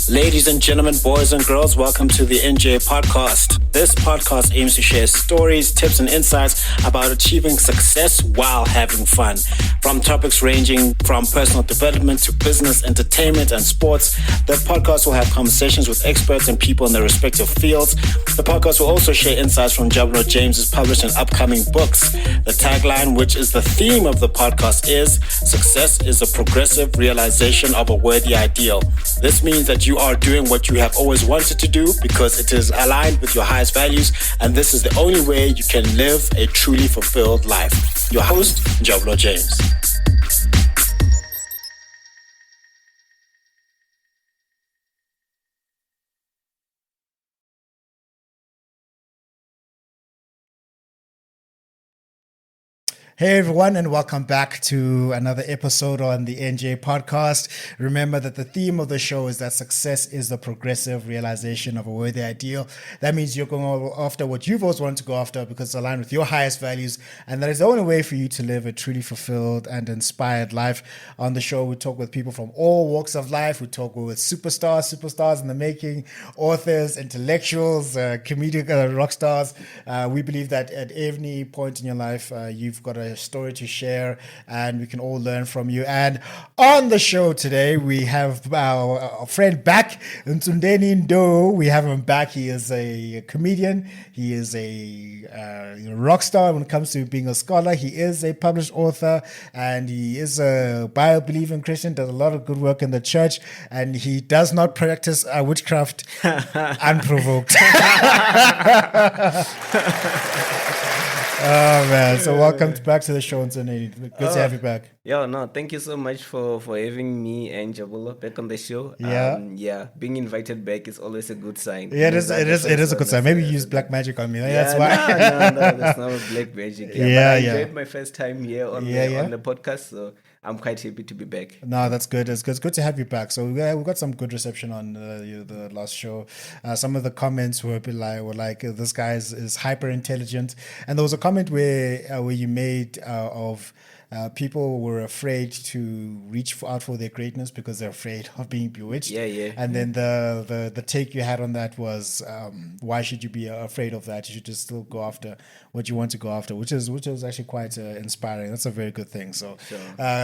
Ladies and gentlemen, boys and girls, welcome to the NJ podcast. This podcast aims to share stories, tips, and insights about achieving success while having fun. From topics ranging from personal development to business, entertainment, and sports, the podcast will have conversations with experts and people in their respective fields. The podcast will also share insights from Jabulo James's published and upcoming books. The tagline, which is the theme of the podcast, is "Success is a progressive realization of a worthy ideal." This means that you are doing what you have always wanted to do because it is aligned with your highest values, and this is the only way you can live a truly fulfilled life. Your host, Jabulo James. Hey everyone, and welcome back to another episode on the NJ podcast. Remember that the theme of the show is that success is the progressive realization of a worthy ideal. That means you're going after what you've always wanted to go after because it's aligned with your highest values, and that is the only way for you to live a truly fulfilled and inspired life. On the show, we talk with people from all walks of life. We talk with superstars in the making, authors, intellectuals, comedic rock stars. We believe that at any point in your life, you've got a story to share, and we can all learn from you. And on the show today, we have our friend back, Ntsundeni Ndou. We have him back. He is a comedian. He is a rock star when it comes to being a scholar. He is a published author, and he is a Bible-believing Christian, does a lot of good work in the church, and he does not practice witchcraft unprovoked. Oh man! So welcome back to the show, Ntsundeni. Good to have you back. Thank you so much for having me and Jabulo back on the show. Being invited back is always a good sign. Yeah, it is a good sign. Maybe you use black magic on me. That's why. No, that's not a black magic. I enjoyed my first time here on the podcast, so I'm quite happy to be back. No, that's good. It's good to have you back. So we got some good reception on the last show. Some of the comments were like this guy is hyper intelligent, and there was a comment where you made of people were afraid to reach out for their greatness because they're afraid of being bewitched. Yeah. And then the take you had on that was, why should you be afraid of that? You should just still go after what you want to go after, which is actually quite inspiring. That's a very good thing. So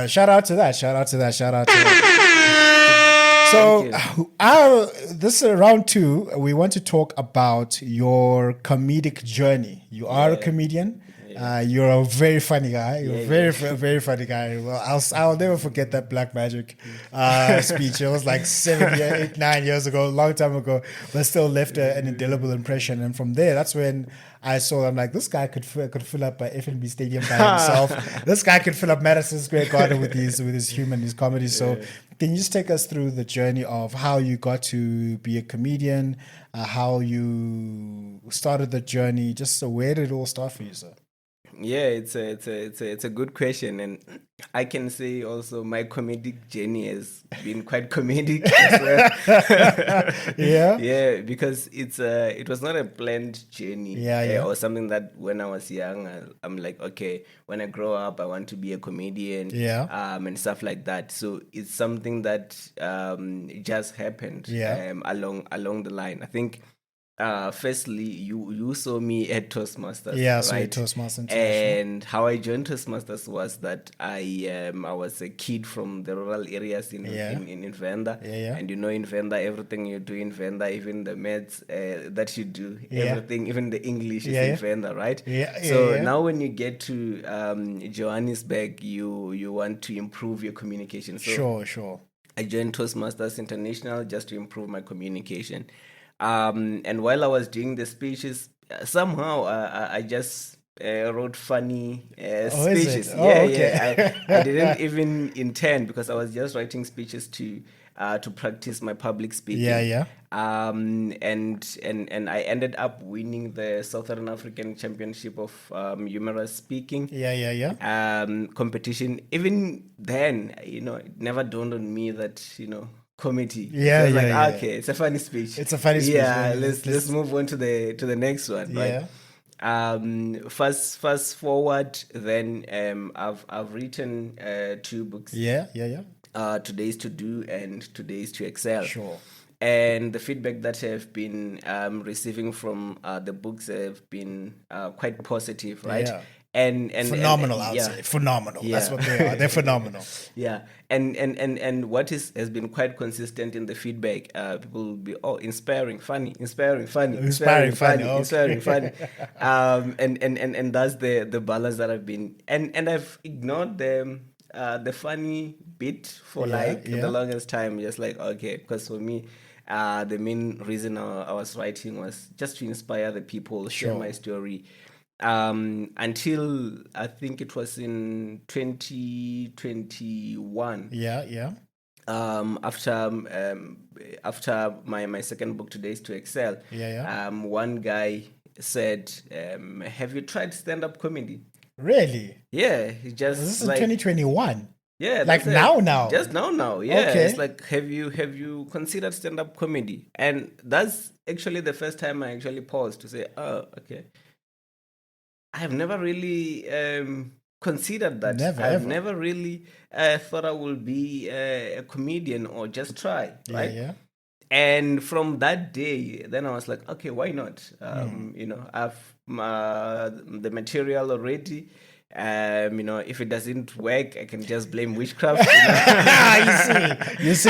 shout out to that. So this round 2, we want to talk about your comedic journey. You are a comedian. You're a very funny guy. You're a very funny guy. Well, I'll never forget that Black Magic speech. It was like 9 years ago, a long time ago, but still left an indelible impression. And from there, that's when I saw, I'm like, this guy could fill up a FNB Stadium by himself. This guy could fill up Madison Square Garden with his comedy. So can you just take us through the journey of how you got to be a comedian, how you started the journey, just so where did it all start for you, sir? Yeah, it's a good question, and I can say also my comedic journey has been quite comedic. Yeah, because it was not a planned journey. Or something that when I was young, I'm like, okay, when I grow up, I want to be a comedian. And stuff like that. So it's something that just happened. Along the line. I think. Firstly, you saw me at Toastmasters. Yeah, so right? Toastmasters. And how I joined Toastmasters was that I was a kid from the rural areas in Venda. And in Venda, everything you do in Venda, even the maths that you do, everything, even the English is in Venda, right? So now when you get to Johannesburg, you want to improve your communication. So Sure. I joined Toastmasters International just to improve my communication. And while I was doing the speeches, somehow I just wrote funny speeches. Okay. I didn't even intend, because I was just writing speeches to practice my public speaking. And I ended up winning the Southern African Championship of Humorous Speaking. Competition. Even then, it never dawned on me that comedy. Okay, it's a funny speech. Let's move on to the next one. Right? Fast forward, then I've written 2 books. Today's to Do and Today's to Excel. Sure. And the feedback that I've been receiving from the books have been quite positive, right? Yeah. And phenomenal, I would say. Phenomenal. Yeah. That's what they are. They're phenomenal. Yeah. And what has been quite consistent in the feedback, people will be inspiring, funny, inspiring, funny, Inspiring, funny, okay. inspiring, funny. And that's the balance that I've been, and I've ignored the funny bit for the longest time. Just like, okay, because for me, the main reason I was writing was just to inspire the people, share my story. Until I think it was in 2021. After my second book, Today's to Excel. One guy said, "Have you tried stand-up comedy?" Really? Yeah, he just. This is 2021. Yeah, like now. Just now. Yeah, okay. It's like, have you considered stand-up comedy? And that's actually the first time I actually paused to say, oh, okay. I have never really considered that. I've never really thought I would be a comedian or just try, right? Yeah. And from that day, then I was like, okay, why not? I've the material already. If it doesn't work, I can just blame witchcraft. You see.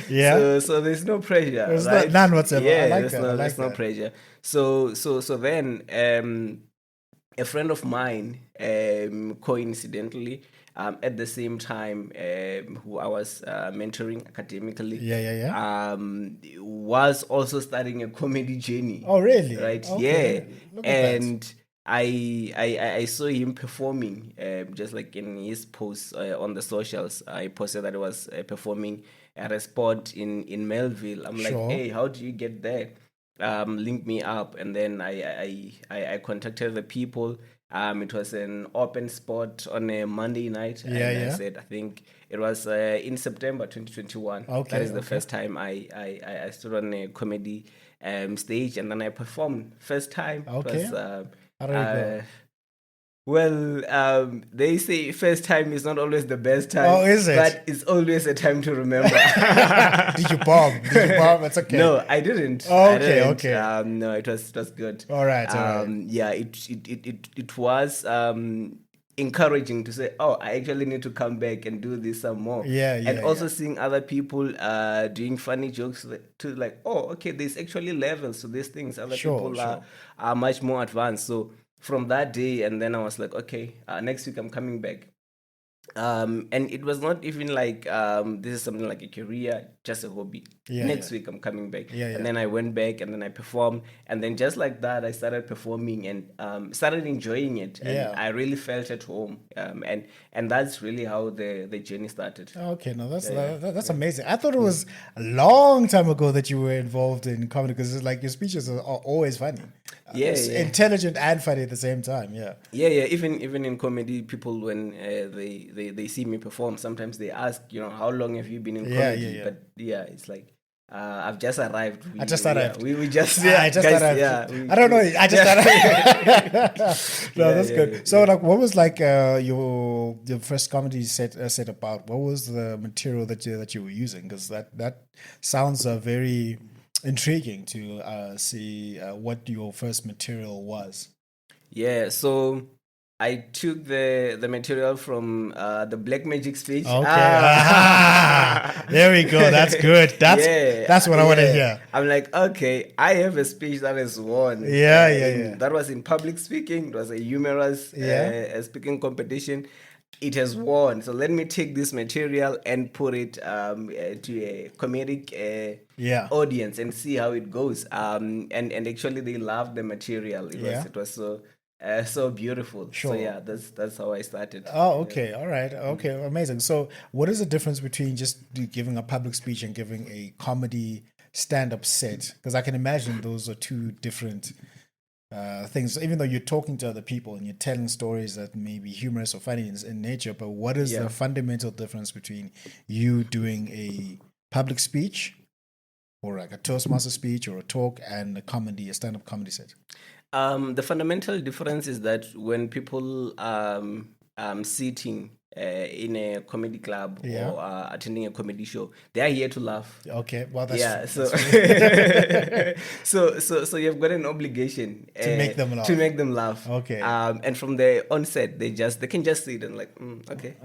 Yeah. So there's no pressure. There's right? none whatsoever. Yeah, I like there's that. There's no pressure. So then, a friend of mine, coincidentally, at the same time, who I was mentoring academically, was also starting a comedy journey. Oh, really? Right? Okay. Yeah. And I saw him performing, just like in his posts on the socials. I posted that he was performing at a spot in Melville. I'm like, hey, how do you get there? Link me up. And then I contacted the people. It was an open spot on a Monday night. I said, I think it was in September 2021. Okay, that is the first time I stood on a comedy stage, and then I performed first time. Okay. It was, how do you go? Well, they say first time is not always the best time. Oh, is it? But it's always a time to remember. Did you bomb? It's okay. No, I didn't. Oh, okay. No, it was good. All right. Yeah, it was encouraging to say, oh, I actually need to come back and do this some more. And also seeing other people doing funny jokes to like, oh, okay, there's actually levels to these things. Other people are much more advanced. So from that day, and then I was like, okay, next week I'm coming back. And it was not even like this is something like a career, just a hobby. Next week I'm coming back. And then I went back and then I performed. And then just like that, I started performing and started enjoying it. And I really felt at home. And that's really how the journey started. Okay, no, that's amazing. I thought it was a long time ago that you were involved in comedy, because it's like your speeches are always funny. Intelligent and funny at the same time. Yeah. Even in comedy, people when they see me perform, sometimes they ask, how long have you been in comedy? But it's like I've just arrived. I just arrived. We just I just guys, arrived. I don't know. I just arrived. No, that's good. So, like, what was like your first comedy set about? What was the material that you were using? Because that sounds very intriguing to see what your first material was. Yeah, so I took the material from the Black Magic speech. Okay. There we go. That's good. That's what I want to hear. I'm like, okay, I have a speech that is won. That was in public speaking. It was a humorous speaking competition. It has won. So let me take this material and put it to a comedic audience and see how it goes. And actually they loved the material. It was so beautiful. Sure. So that's how I started. Oh, okay. All right. Okay. Amazing. So what is the difference between just giving a public speech and giving a comedy stand-up set? Because I can imagine those are two different things, even though you're talking to other people and you're telling stories that may be humorous or funny in nature, but what is the fundamental difference between you doing a public speech or like a Toastmaster speech or a talk and a stand-up comedy set? The fundamental difference is that when people sitting in a comedy club or attending a comedy show, they are here to laugh. Okay, well that's true. So you've got an obligation to make them laugh. Okay. And from the onset, they can just see it and like,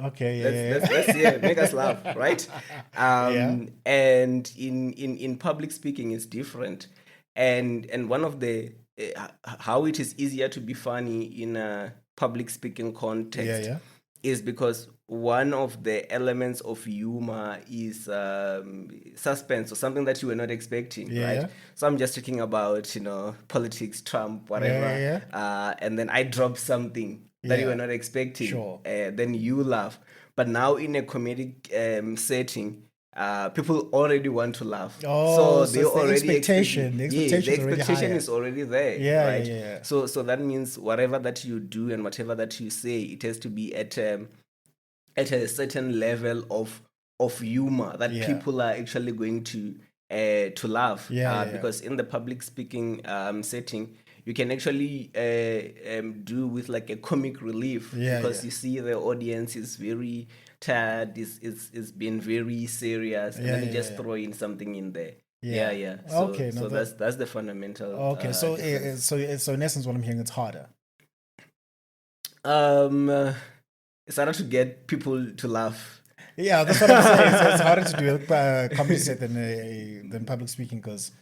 okay, let's make us laugh, right? And in public speaking, it's different. And one of the how it is easier to be funny in a public speaking context is because one of the elements of humor is suspense, or something that you were not expecting, right? So I'm just talking about, politics, Trump, whatever, and then I drop something that you were not expecting, then you laugh. But now in a comedic setting, people already want to laugh. So they already the expectation is already there, right? So that means whatever that you do and whatever that you say, it has to be at a certain level of humor that people are actually going to laugh. Because in the public speaking setting, you can actually do with like a comic relief, because you see the audience is very tired, is being very serious, and then you just throw in something in there. So that's the fundamental. Okay, so in essence, what I'm hearing, it's harder. It's harder to get people to laugh. Yeah, that's what I'm saying. So it's harder to do a comedy set than public speaking, because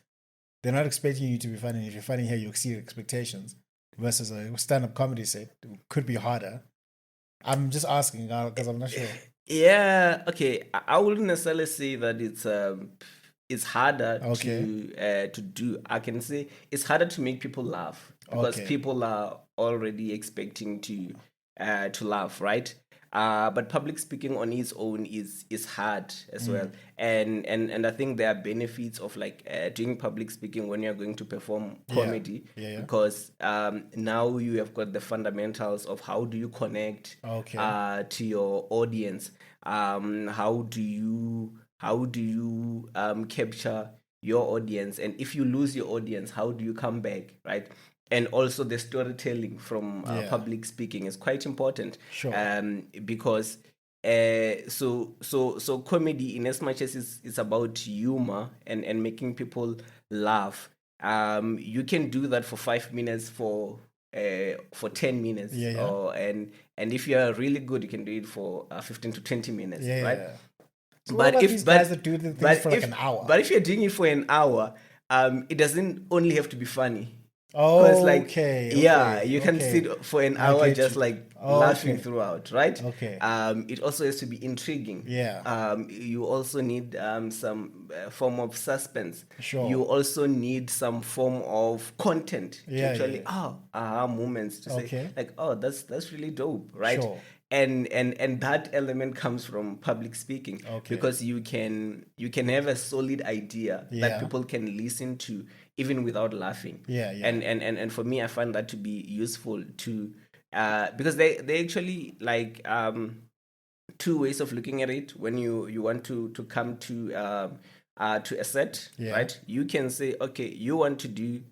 they're not expecting you to be funny. If you're funny here, you exceed expectations. Versus a stand-up comedy set, it could be harder. I'm just asking because I'm not sure. Yeah, okay. I wouldn't necessarily say that it's harder to do. I can say it's harder to make people laugh, because people are already expecting to laugh, right? But public speaking on its own is hard as well, and I think there are benefits of like doing public speaking when you're going to perform comedy, because now you have got the fundamentals of how do you connect to your audience, how do you capture your audience, and if you lose your audience, how do you come back, right? And also the storytelling from public speaking is quite important. Because so comedy, in as much as it's about humor and making people laugh, you can do that for 5 minutes, for 10 minutes, and if you're really good, you can do it for 15 to 20 minutes, right? So but if these guys that do the things for like an hour, but if you're doing it for an hour, it doesn't only have to be funny. You can sit for an hour just like laughing throughout, right? It also has to be intriguing. You also need some form of suspense. You also need some form of content to actually moments to say like, oh, that's really dope, right? And that element comes from public speaking, because you can have a solid idea that people can listen to even without laughing. And for me, I find that to be useful to because they actually like two ways of looking at it. When you want to come to a set, right? You can say, okay, you want to do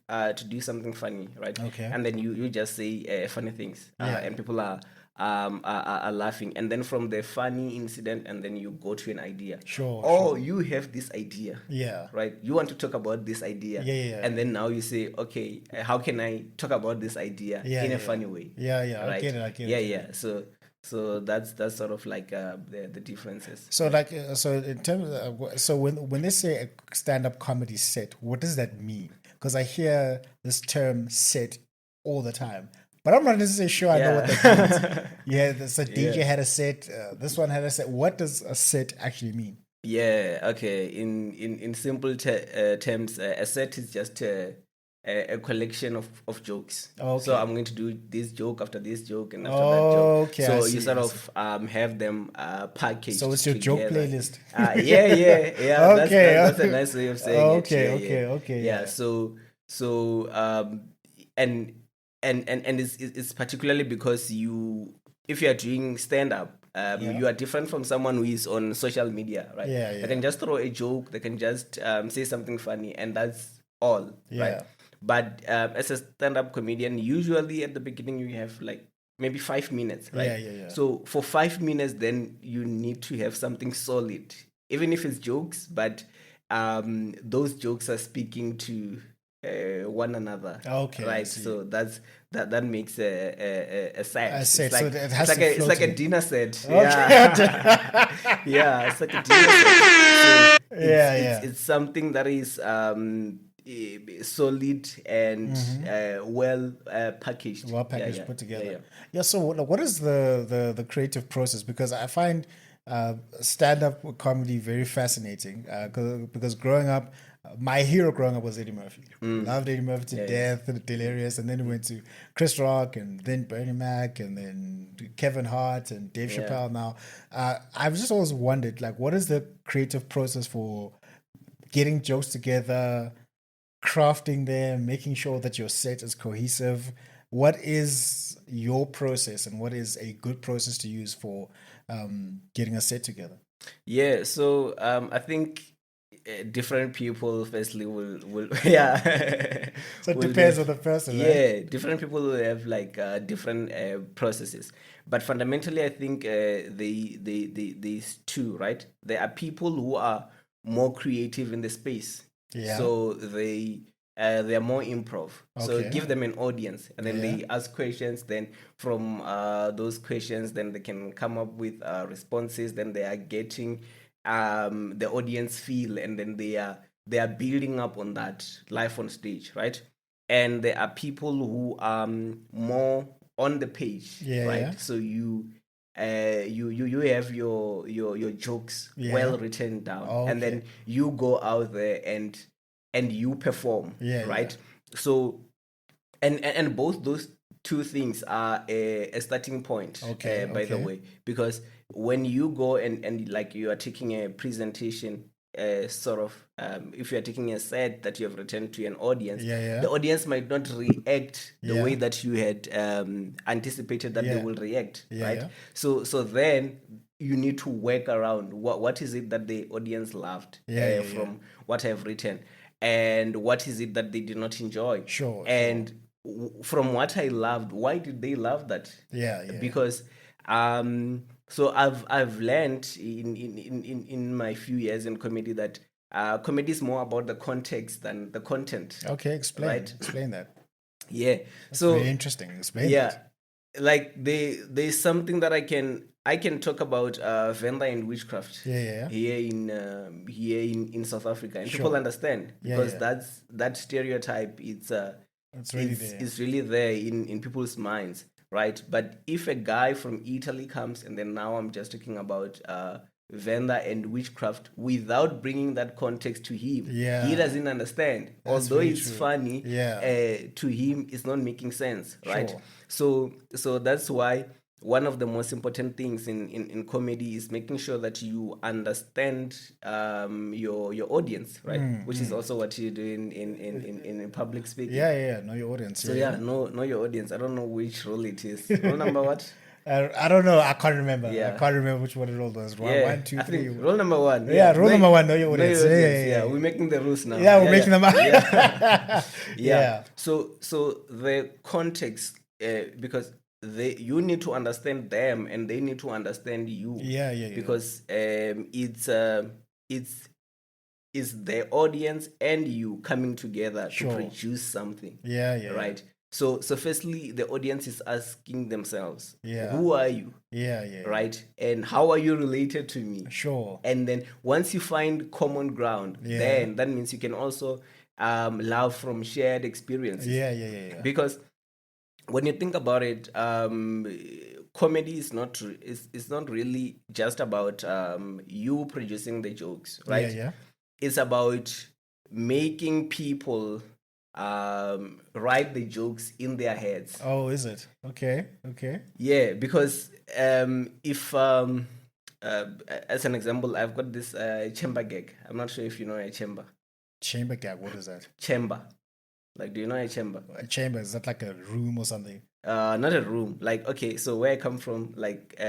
something funny, right? And then you just say funny things, and people are laughing, and then from the funny incident, and then you go to an idea. You have this idea, right? You want to talk about this idea, and then now you say, okay, how can I talk about this idea in a funny way? Right? I get it. So that's sort of like the differences. So like so in terms of, so when they say a stand-up comedy set, what does that mean? Because I hear this term set all the time, but I'm not necessarily sure I know what that means. So DJ had a set, this one had a set. What does a set actually mean? Okay. In simple terms, a set is just a collection of jokes. So I'm going to do this joke after this joke and after that joke. So you sort of have them packaged. So it's your together. Joke playlist. That's a nice way of saying it. And it's particularly because if you are doing stand-up, you are different from someone who is on social media, right? They can just throw a joke, they can just say something funny, and that's all, right? But as a stand-up comedian, usually at the beginning you have like maybe 5 minutes, right? Yeah. So for 5 minutes, then you need to have something solid, even if it's jokes, but those jokes are speaking to one another. Okay, right? So that makes a set. A set. It's like, So it has to it's flow like a together. dinner set. Okay. Yeah, it's like a dinner set. So it's something that is solid and well packaged. Well packaged, put together. Yeah. So what is the creative process? Because I find stand-up comedy very fascinating because growing up, my hero growing up was Eddie Murphy. Loved Eddie Murphy to death, and delirious, and then we went to Chris Rock, and then Bernie Mac, and then Kevin Hart, and Dave Chappelle. Now, I've just always wondered, like, what is the creative process for getting jokes together, crafting them, making sure that your set is cohesive? What is your process, and what is a good process to use for getting a set together? Yeah, so I think different people firstly will So it depends on the person, right? Different people will have like different processes, but fundamentally I think these two, right? There are people who are more creative in the space, so they are more improv. So give them an audience, and then they ask questions. Then from those questions, then they can come up with responses. Then they are getting the audience feel, and then they are building up on that live on stage, right? And there are people who are more on the page, right? So you have your jokes well written down, and then you go out there and you perform, right? So and both those two things are a starting point, by the way, because when you go and like you are taking a presentation, sort of if you are taking a set that you have written to an audience, the audience might not react the way that you had anticipated that they will react, right? So then you need to work around what is it that the audience loved from what I've written, and what is it that they did not enjoy. From what I loved, why did they love that? Because so I've learned in my few years in comedy that comedy is more about the context than the content. Explain that. That's so very interesting. Explain that. Like there's something that I can talk about Venda and witchcraft here in South Africa, and people understand, because that stereotype it's really there in people's minds, right? But if a guy from Italy comes, and then now I'm just talking about Venda and witchcraft without bringing that context to him, he doesn't understand. Although it's funny, to him it's not making sense, right? So that's why one of the most important things in comedy is making sure that you understand your audience, right? Which is also what you do in public speaking. Know your audience. So know your audience. I don't know which role it is. Role number what? I don't know. I can't remember. I can't remember which one it all was. 1, 2, 3. Rule number 1. Rule number 1. Know your audience. We're making the rules now. We're making them up. So the context, because you need to understand them, and they need to understand you. Because it's the audience and you coming together to produce something. Right. So firstly, the audience is asking themselves, who are you? Right? And how are you related to me? And then once you find common ground, then that means you can also love from shared experiences. Because when you think about it, comedy is not really just about you producing the jokes, right? It's about making people write the jokes in their heads. Oh, is it? Okay. Yeah, because if as an example, I've got this chamber gag. I'm not sure if you know a chamber. Chamber gag, what is that? Chamber. Like, do you know a chamber? A chamber, is that like a room or something? Not a room. Like, okay, so where I come from, like,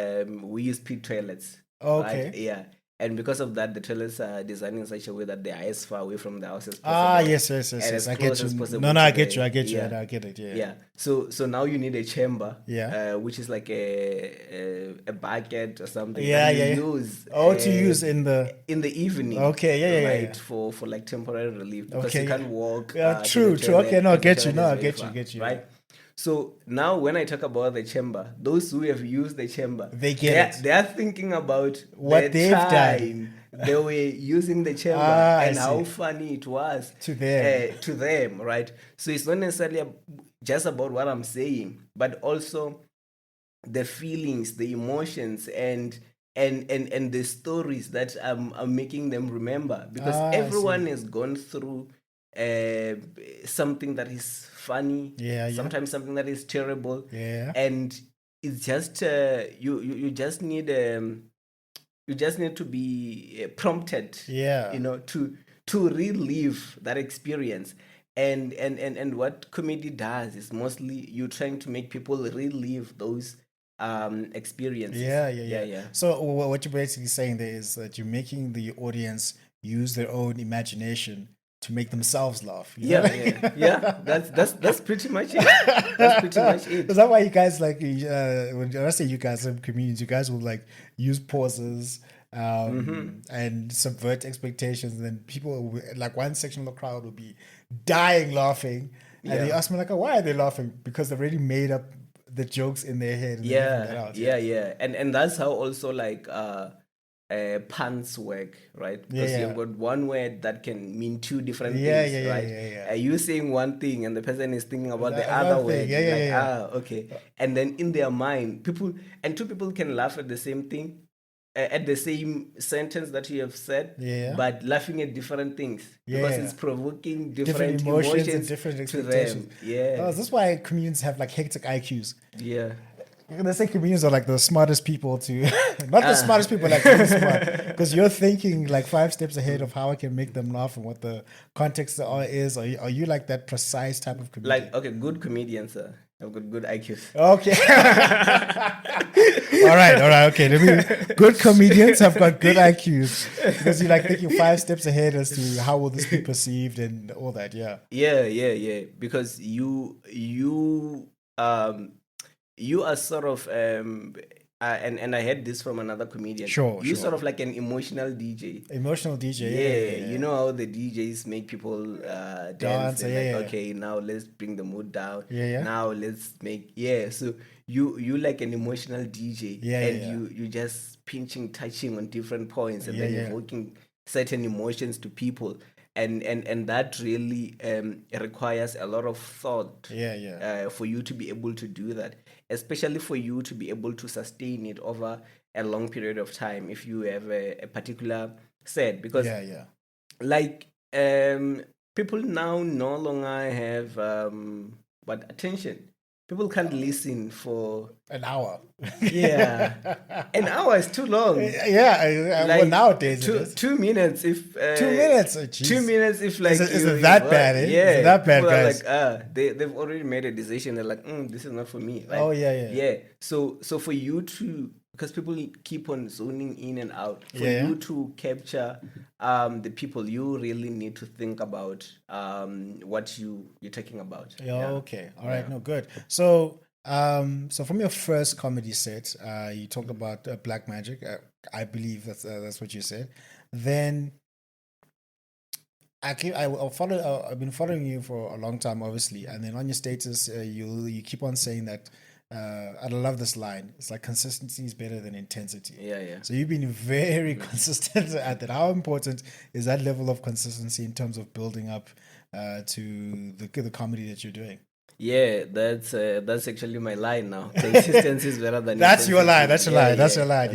we use pit toilets. Okay. Right? Yeah. And because of that, the trailers are designed in such a way that they are as far away from the house as possible. Yes. And as I close get as you. possible No, to I get the- you. I get you. yeah. I get it. Yeah. Yeah. So now you need a chamber, Yeah. which is like a bucket or something Yeah, that you yeah. use. To use in the evening. Okay, yeah, right, yeah. For like temporary relief, because Okay, you can't yeah. walk. Yeah, to true. the toilet, Okay, no, I because get the you. toilet No, is I very get you. far, right? So now when I talk about the chamber, those who have used the chamber, They get it. They are thinking about What the they've done. time they were using the chamber I and how see. funny it was To them. To them, right? So it's not necessarily just about what I'm saying, but also the feelings, the emotions, and the stories that I'm making them remember, because I everyone see. has gone through something that is funny, Yeah. sometimes something that is terrible, Yeah. and it's just you just need to be prompted, Yeah. to relive that experience. And what comedy does is mostly you trying to make people relive those experiences. Yeah. So what you're basically saying there is that you're making the audience use their own imagination to make themselves laugh. You know? Yeah. That's pretty much it. That's pretty much it. Is that why you guys like when I say you guys, some comedians, you guys will like use pauses and subvert expectations, and then people like one section of the crowd will be dying laughing, and they ask me like, oh, why are they laughing? Because they've already made up the jokes in their head. And Yeah. And that's how also like puns work, right? Because you've got one word that can mean two different things, right? You saying one thing and the person is thinking about the other word. Okay. And then in their mind, two people can laugh at the same thing, at the same sentence that you have said, but laughing at different things, because it's provoking different emotions and different to expectations. them. Yeah. Oh, this is why comedians have like hectic IQs. Yeah. They say comedians are like the smartest people to, not the smartest people, like really smart, because you're thinking like 5 steps ahead of how I can make them laugh and what the context is. Are you like that precise type of comedian? Like, okay, good comedians have got good IQs. Okay. All right. Okay. Good comedians have got good IQs, because you're like thinking 5 steps ahead as to how will this be perceived and all that. Yeah. Because you are sort of and I heard this from another comedian. Sure. Sort of like an emotional DJ. Emotional DJ. Yeah. You know how the DJs make people dance. Okay, now let's bring the mood down. Now let's make So you like an emotional DJ. You just pinching, touching on different points, and then evoking certain emotions to people. And that really requires a lot of thought for you to be able to do that, especially for you to be able to sustain it over a long period of time if you have a particular set, because like people now no longer have attention. People can't listen for an hour. An hour is too long. Well, nowadays 2 minutes. If 2 minutes, 2 minutes. If like is it that bad? Is it that bad, guys? Like they've already made a decision. They're like, this is not for me. Like, So for you to, because people keep on zoning in and out, for you to capture the people, you really need to think about what you're talking about. Okay. All right. No, good. So from your first comedy set, you talked about black magic. I believe that's what you said. Then I've been following you for a long time, obviously, and then on your status, you keep on saying that. I love this line. It's like consistency is better than intensity. So you've been very consistent at that. How important is that level of consistency in terms of building up to the comedy that you're doing? Yeah, that's actually my line now. Consistency is better than that's your line. That's your line. That's your line.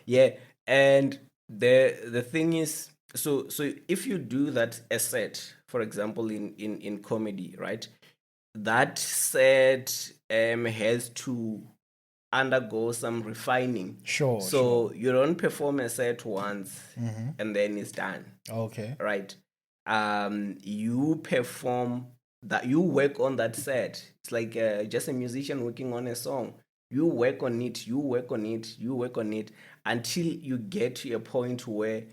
Yeah. And the thing is, so if you do that a set, for example, in comedy, right? That set has to undergo some refining. So you don't perform a set once and then it's done. Okay. Right. You perform that, you work on that set. It's like just a musician working on a song. You work on it until you get to a point where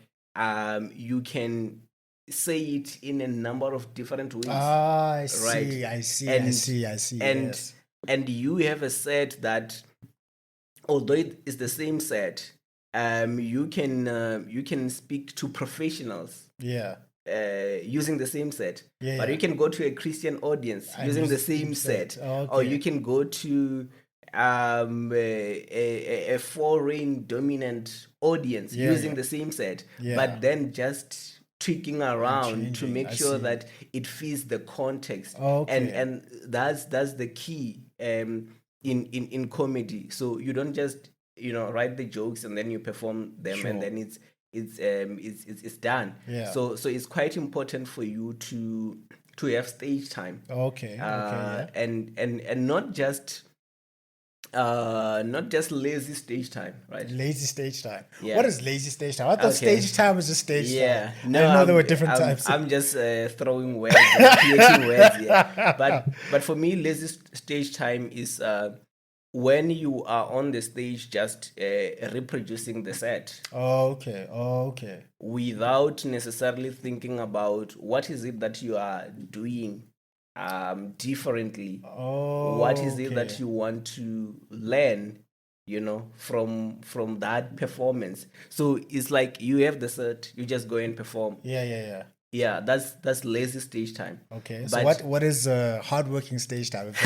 you can say it in a number of different ways. I see, right? I see, and, I see, I see. And yes. and you have a set that, although it is the same set, you can speak to professionals. Yeah. Using the same set, but yeah. you can go to a Christian audience using the same set, okay. or you can go to a foreign dominant audience using the same set, but then just tweaking around to make sure that it fits the context. Okay. And that's the key in comedy. So you don't just write the jokes and then you perform them and then it's done. So it's quite important for you to have stage time. Okay. And not just lazy stage time, right? Lazy stage time. Yeah. What is lazy stage time? I thought stage time was just stage time. No, I know there were different types. I'm just throwing words, creating words. Yeah. But for me, lazy stage time is when you are on the stage just reproducing the set. Okay. Without necessarily thinking about what is it that you are doing differently. What is it that you want to learn, from that performance? So it's like you have the set, you just go and perform. Yeah, that's lazy stage time. Okay, so what is hardworking stage time? If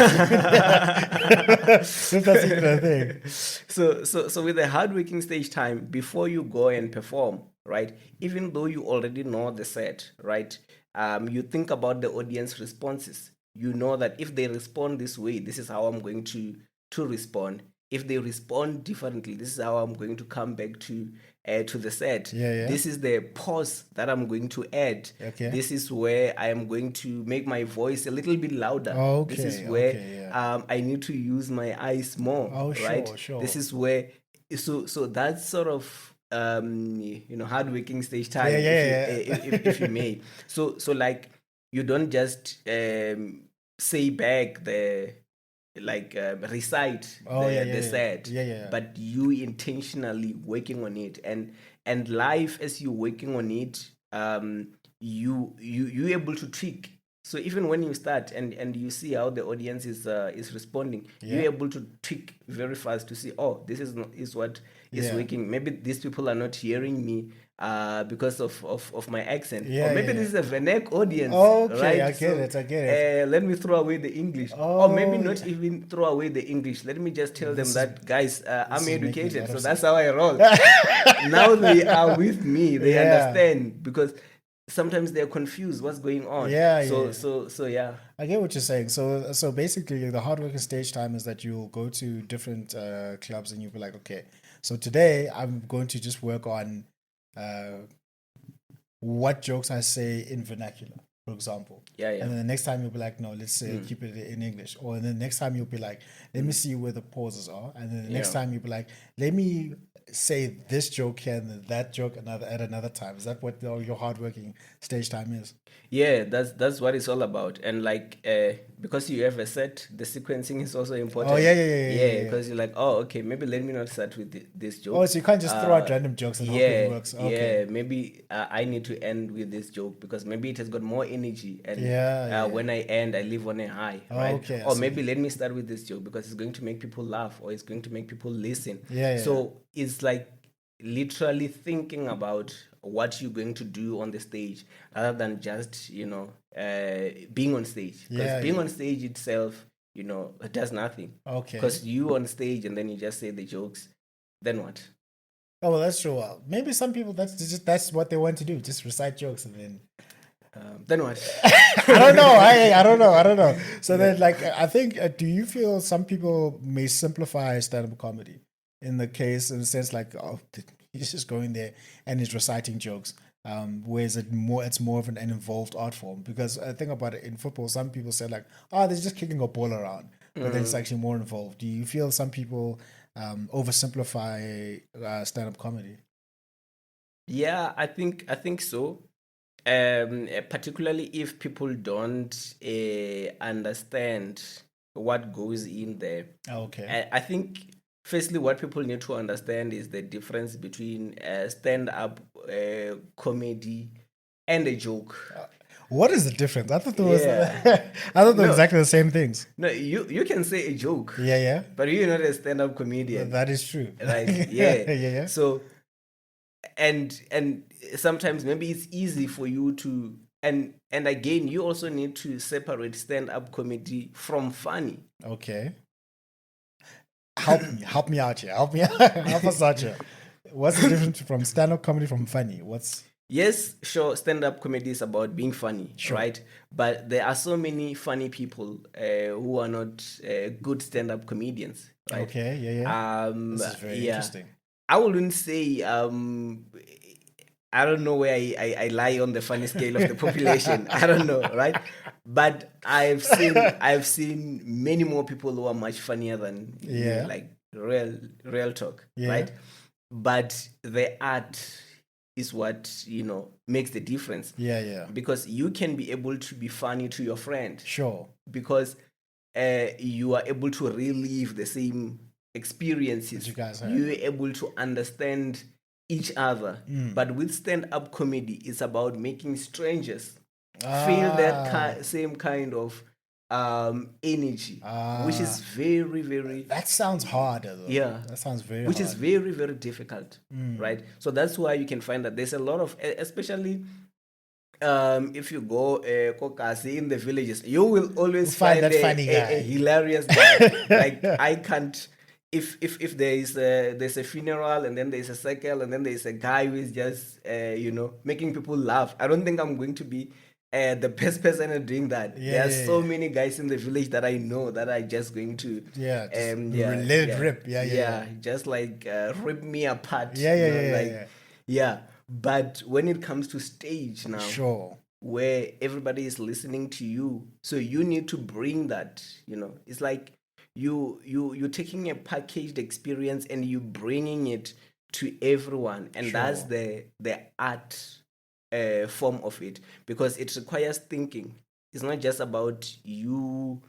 that's even a thing. So with the hardworking stage time, before you go and perform, right? Even though you already know the set, right? You think about the audience responses. You know that if they respond this way, this is how I'm going to respond. If they respond differently, this is how I'm going to come back to the set. This is the pause that I'm going to add. This is where I am going to make my voice a little bit louder. This is where I need to use my eyes more. Right? Sure. This is where so that's sort of hardworking stage time, if you may. So like you don't just say back the recite the set, but you intentionally working on it, and life as you working on it, you able to tweak. So even when you start and you see how the audience is responding, you're able to tweak very fast to see, this is what is working. Maybe these people are not hearing me because of my accent, or maybe this is a Venek audience. Right? I get it. Let me throw away the English, or maybe not even throw away the English. Let me just tell them that, guys, I'm educated, so that's how I roll. Now they are with me. They understand, because sometimes they're confused what's going on. So yeah. I get what you're saying. So basically, the hardworking stage time is that you'll go to different clubs and you'll be like, okay, so today I'm going to just work on what jokes I say in vernacular, for example. And then the next time you'll be like, no, let's keep it in English. Or then the next time you'll be like, let me see where the pauses are. And then the next time you'll be like, let me say this joke here and then that joke at another time. Is that what your hardworking stage time is? Yeah, that's what it's all about. And like because you have a set, the sequencing is also important. Because you're like, okay, maybe let me not start with this joke. So you can't just throw out random jokes and hope it works. Maybe I need to end with this joke because maybe it has got more energy, and when I end, I leave on a high, right? Or maybe let me start with this joke because it's going to make people laugh, or it's going to make people listen. So it's like literally thinking about what you're going to do on the stage rather than just being on stage, because being on stage itself it does nothing, because you on stage and then you just say the jokes, then what? Well, that's true. Maybe some people that's what they want to do, just recite jokes and then what? I don't know. I don't know. So then, like, I think, do you feel some people may simplify stand-up comedy in the sense like, he's just going there and he's reciting jokes, whereas it's more of an involved art form? Because I think about it, in football, some people say like, they're just kicking a ball around, but then it's actually more involved. Do you feel some people oversimplify stand-up comedy? Yeah, I think so. Particularly if people don't understand what goes in there. Okay. I think firstly, what people need to understand is the difference between stand-up comedy and a joke. What is the difference? I thought I thought they were exactly the same things. No, you can say a joke. Yeah. But you're not a stand-up comedian. That is true. Right? Yeah. Yeah. So, and sometimes maybe it's easy for you to, and again, you also need to separate stand-up comedy from funny. Okay. Help me out here. Help us out here. What's the difference from stand-up comedy from funny? Yes, sure, stand-up comedy is about being funny, sure, right? But there are so many funny people who are not good stand-up comedians, right? Okay, yeah. This is very interesting. I wouldn't say, I don't know where I lie on the funny scale of the population. I don't know, right? But I've seen many more people who are much funnier than like real talk, right? But the art is what makes the difference. Yeah. Because you can be able to be funny to your friend. Sure. Because you are able to relive the same experiences. You guys have. You're able to understand each other. But with stand-up comedy, it's about making strangers feel that same kind of energy, which is very, very... That sounds hard, though. Yeah. That sounds very hard. Which is very, very difficult, right? So that's why you can find that there's a lot of, especially if you go Kokasi in the villages, you will always find that funny guy. A hilarious guy. Like, I can't... If there's a funeral and then there's a circle and then there's a guy who is just making people laugh, I don't think I'm going to be the best person at doing that. There are so many guys in the village that I know that are just going to rip. Just like rip me apart. Yeah. But when it comes to stage now, sure, where everybody is listening to you, so you need to bring that. It's like you're taking a packaged experience and you bringing it to everyone, and that's the art form of it, because it requires thinking. It's not just about you,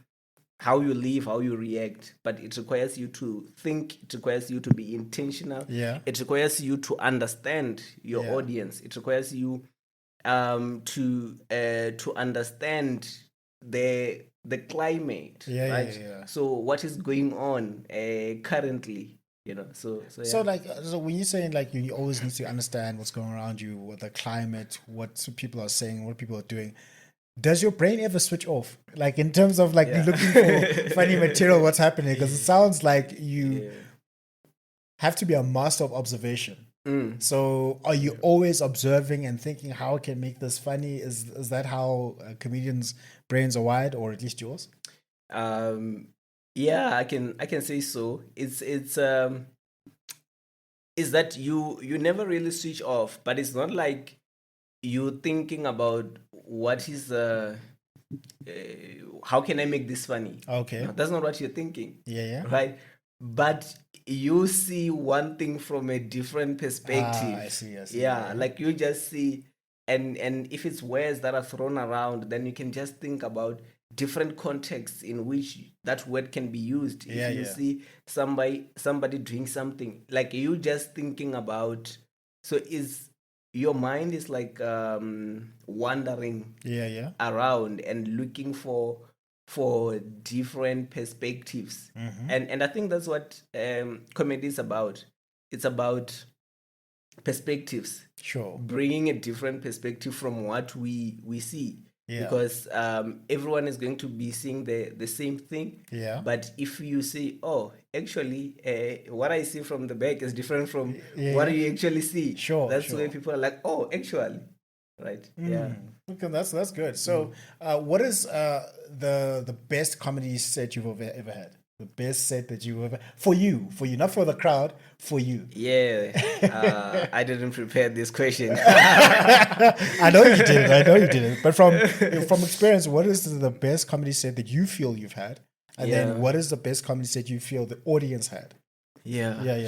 how you live, how you react, but it requires you to think. It requires you to be intentional. It requires you to understand your audience. It requires you to understand the climate, right? So what is going on currently? So when you're saying like you always need to understand what's going around you, what the climate, what people are saying, what people are doing, does your brain ever switch off? Like in terms of like looking for funny material, what's happening? Because it sounds like you have to be a master of observation. So are you always observing and thinking how I can make this funny? Is that how comedians' brains are wired, or at least yours? Yeah, I can say so. It's that you never really switch off, but it's not like you thinking about what is how can I make this funny? Okay, no, that's not what you're thinking. Right. But you see one thing from a different perspective. I see. Yeah, like you just see, and if it's words that are thrown around, then you can just think about different contexts in which that word can be used. If you see somebody doing something, like you just thinking about, so is your mind is like wandering around and looking for different perspectives. And I think that's what comedy is about. It's about perspectives. Sure. Bringing a different perspective from what we see. Because everyone is going to be seeing the same thing. But if you say, oh, actually, what I see from the back is different from what you actually see. That's where people are like, oh, actually. Right. Okay, that's good. So what is the best comedy set you've ever had? The best set that you ever, for you, not for the crowd, for you. I didn't prepare this question. I know you didn't. But from experience, what is the best comedy set that you feel you've had? And then what is the best comedy set you feel the audience had?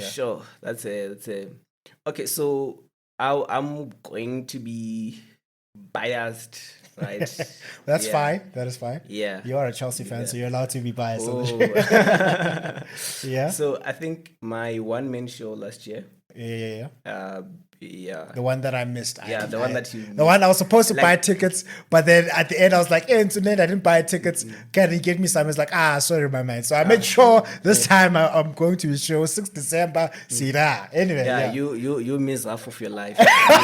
Sure. That's a okay. So I'm going to be biased, right? That's fine. That is fine. Yeah. You are a Chelsea fan, so you're allowed to be biased on the show. Yeah. So I think my one-man show last year. Yeah. Yeah. The one that I missed. The one that you the one I was supposed to buy tickets, but then at the end I was like, hey, Ntsundeni, I didn't buy tickets. Can you get me some? It's like, sorry, my man. So I made sure this time I'm going to the show, 6th December. Sira. Anyway, yeah. You miss half of your life. You can't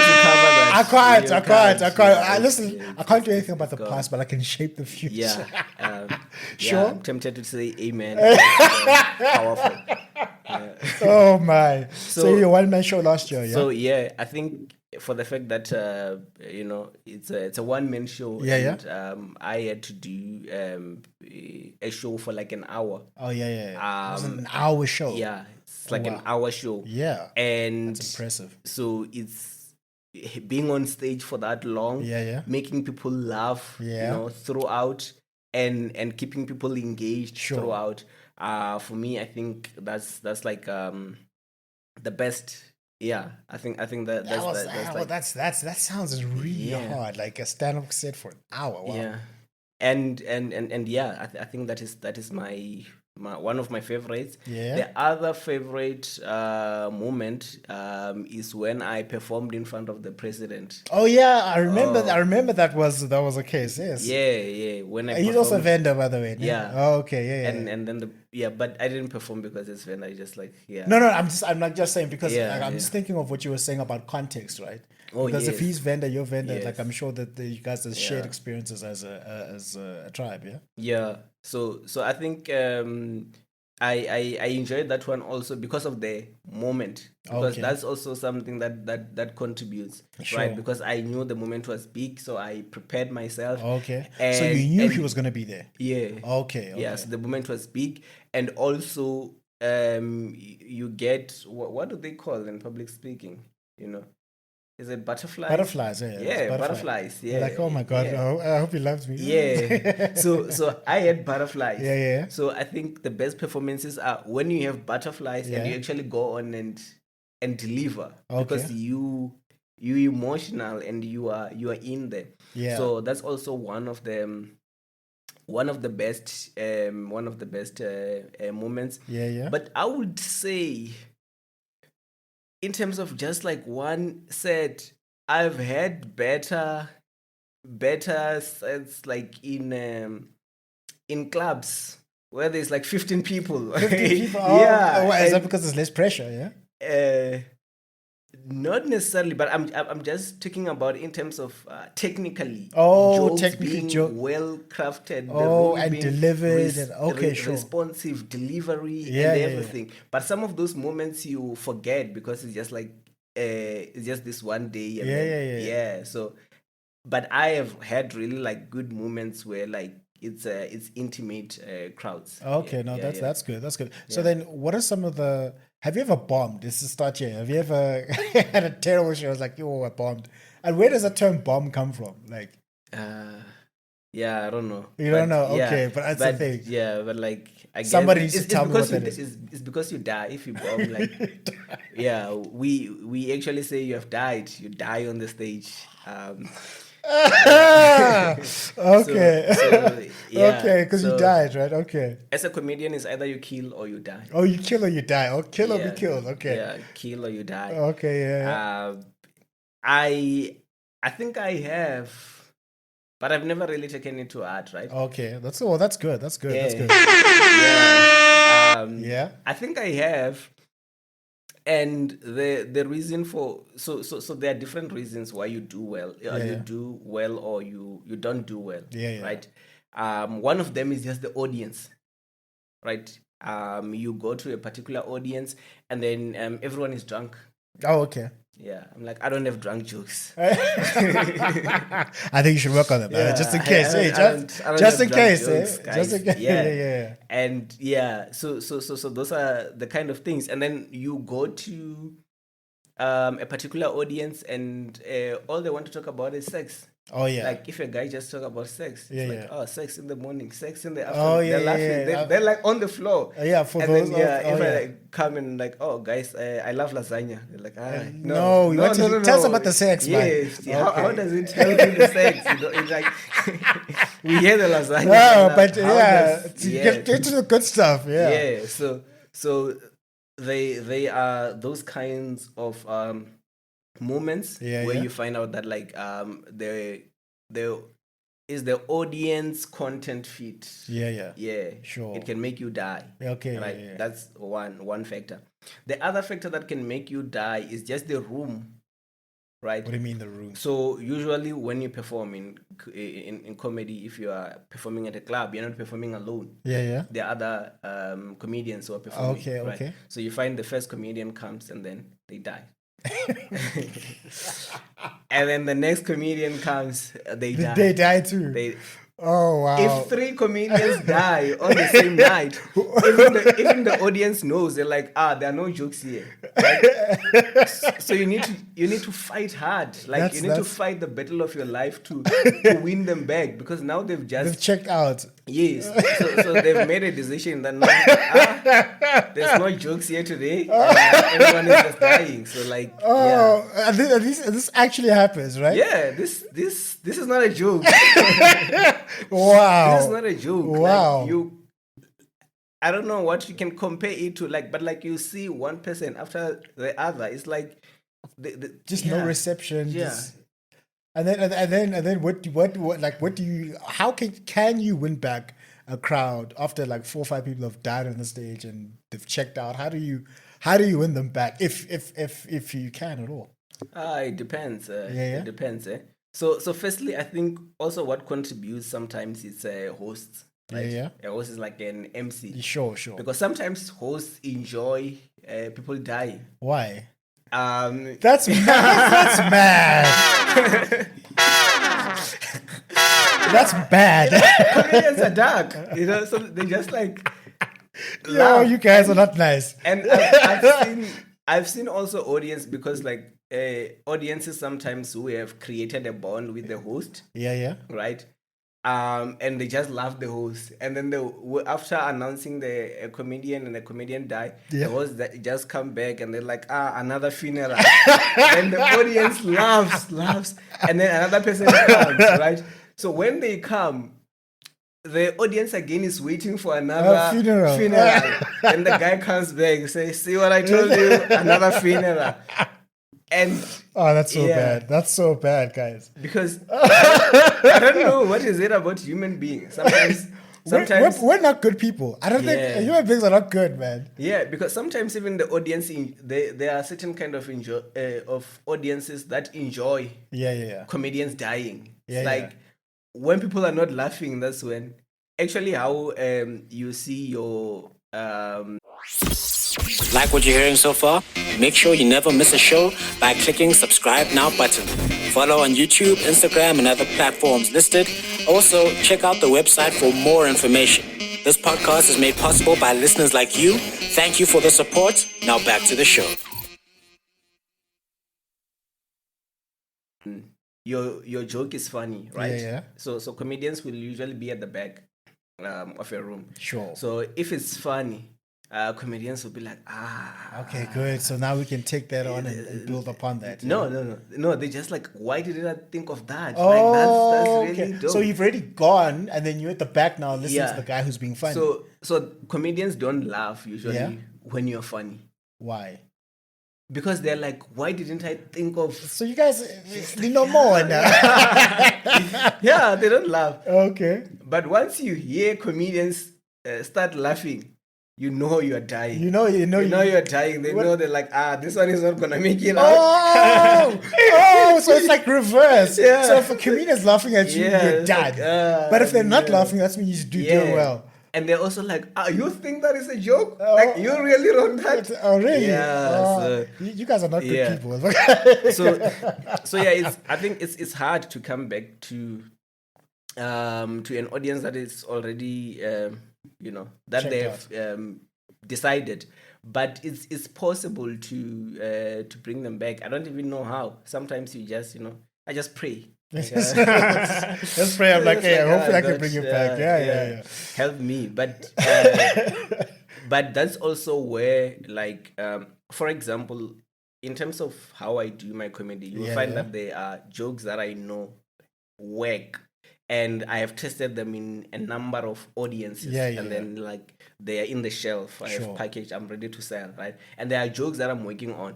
recover that. I can't. Listen, I can't do anything about the past, but I can shape the future. Sure. I'm tempted to say amen. Powerful. Oh my! So your one-man show last year, yeah? So I think for the fact that it's a one-man show, and I had to do a show for like an hour. Oh yeah. It was an hour show. Yeah, it's like an hour show. Yeah, and that's impressive. So it's being on stage for that long. Making people laugh. Throughout, and keeping people engaged throughout. For me, I think that's like the best. Yeah, I think that sounds really hard. Like a stand-up set for an hour. Wow. Yeah, and I think that is my one of my favorites. Yeah. The other favorite moment is when I performed in front of the president. Oh yeah, I remember that was a case. Yes. Yeah. When I he's also a vendor, by the way. No? Yeah. Oh, okay. Yeah. And then but I didn't perform because it's vendor. I just like No. I'm not just saying because I'm just thinking of what you were saying about context, right? Because if he's vendor, you're vendor. Like I'm sure that you guys have shared experiences as a tribe. Yeah. Yeah. So I think I enjoyed that one also because of the moment, because that's also something that contributes, right? Because I knew the moment was big, so I prepared myself. Okay. So you knew he was gonna be there. Yeah. Okay. Yeah. So the moment was big, and also you get what do they call in public speaking? Is it butterflies? Butterflies, yeah. Butterflies. Yeah. You're like, oh my God, I hope he loves me. Yeah. So I had butterflies. Yeah. So I think the best performances are when you have butterflies and you actually go on and deliver, because you emotional and you are in there. Yeah. So that's also one of the best moments. Yeah. But I would say, in terms of just like one set, I've had better sets like in clubs where there's like 15 people. 15 people? Is that because there's less pressure, yeah? Not necessarily, but I'm just talking about in terms of technically. Jokes well crafted. And delivered. Responsive delivery and everything. Yeah. But some of those moments you forget because it's just like it's just this one day. And So, but I have had really like good moments where like it's intimate crowds. Okay, that's good. That's good. So then, what are some of the? Have you ever bombed? This is start here. Have you ever had a terrible show? I was like, I bombed. And where does the term bomb come from? Like, I don't know. You don't know? Okay, but that's the thing. Yeah, but like, I guess somebody needs to tell me what that is. It's because you die if you bomb. Like, we actually say you have died. You die on the stage. Okay, because you died, right? Okay. As a comedian, it's either you kill or you die. Oh, you kill or you die. Oh, kill or be killed. Okay. Yeah, kill or you die. Okay, yeah. I think I have, but I've never really taken it to art, right? Okay, that's good. That's good. Yeah. That's good. Yeah. I think I have. And the reason for so there are different reasons why you do well. You do well or you don't do well. Right. One of them is just the audience, right? You go to a particular audience and then everyone is drunk. Oh, okay. Yeah, I'm like, I don't have drunk jokes. I think you should work on them, just in case. Just in case. Just in case. Yeah. And so those are the kind of things. And then you go to a particular audience and all they want to talk about is sex. Oh yeah. Like if a guy just talk about sex, Yeah, it's yeah. like, oh, sex in the morning, sex in the afternoon. Oh yeah, They're laughing. yeah. They're like on the floor. Yeah, for and those. then, yeah, Oh if I yeah. like, come and like, oh guys, I love lasagna. They're like, No, you want to tell us about the sex, man. Yes. Okay. How does it tell you the sex? You know, it's like we hear the lasagna. No, but how yeah, does- get to the good stuff. Yeah. Yeah. So they are those kinds of moments where you find out that like the is the audience content fit. Yeah, Sure. It can make you die. Okay, right. yeah. That's one factor. The other factor that can make you die is just the room, right? What do you mean the room? So usually when you perform in comedy, if you are performing at a club, you're not performing alone. Yeah. There are other comedians who are performing. Okay, right? okay. So you find the first comedian comes and then they die. And then the next comedian comes, they die. They die too. Oh wow! If 3 comedians die on the same night, even the audience knows. They're like, there are no jokes here. Right? So you need to fight hard. Like you need to fight the battle of your life to win them back, because now they've checked out. Yes, so they've made a decision that now there's no jokes here today. Everyone is just dying. So like, and this actually happens, right? Yeah, this is not a joke. Wow, this is not a joke. Wow, like, I don't know what you can compare it to, like, but like you see one person after the other, it's like just no reception. Yeah. And then what do you, how can you win back a crowd after like 4 or 5 people have died on the stage and they've checked out? How do you win them back if you can at all? It depends. It depends. So firstly, I think also what contributes sometimes is hosts. Right? Yeah. A host is like an MC. Sure. Because sometimes hosts enjoy people dying. Why? That's mad. That's bad. Comedians are dark, so they just like. Yo, you guys are not nice. And I've seen also audience, because like audiences sometimes who have created a bond with the host. Yeah. Right. And they just love the host, and then after announcing the comedian and the comedian die, the host just come back and they're like, another funeral. And the audience laughs, and then another person comes, right? So when they come, the audience again is waiting for another funeral. And the guy comes back and says, "See what I told you? Another funeral." And that's so bad. That's so bad, guys. Because I don't know what is it about human beings. Sometimes we're not good people. I don't think human beings are not good, man. Yeah, because sometimes even the audience, there are certain kind of audiences that enjoy comedians dying. It's like when people are not laughing, that's when actually how you see your Like what you're hearing so far? Make sure you never miss a show by clicking subscribe now button. Follow on YouTube, Instagram, and other platforms listed. Also, check out the website for more information. This podcast is made possible by listeners like you. Thank you for the support. Now back to the show. Your joke is funny, right? Yeah. So comedians will usually be at the back of a room. Sure. So if it's funny, comedians will be like, okay, good. So now we can take that on and build upon that. No. They just like, why didn't I think of that? Oh, like, that's really dope. So you've already gone, and then you're at the back now listening to the guy who's being funny. So comedians don't laugh usually when you're funny. Why? Because they're like, why didn't I think of... So you guys, know more now. Yeah, they don't laugh. Okay. But once you hear comedians start laughing, you know you're dying. You know you're dying. They know they're like, this one is not going to make it out. So it's like reverse. Yeah. So if a comedian's laughing at you, you're done. Like, but if they're not laughing, that's when you do well. And they're also like, you think that is a joke? Like, you really wrote that? Oh, really? Yeah. You guys are not good people. so yeah, I think it's hard to come back to an audience that is already, that they've decided. But it's possible to bring them back. I don't even know how. Sometimes you just, I just pray. Let's pray. I'm like, hey, hopefully I can bring you back. Yeah. Help me. But but that's also where, like, for example, in terms of how I do my comedy, you will find that there are jokes that I know work, and I have tested them in a number of audiences, then like they are in the shelf. I have packaged, I'm ready to sell, right? And there are jokes that I'm working on.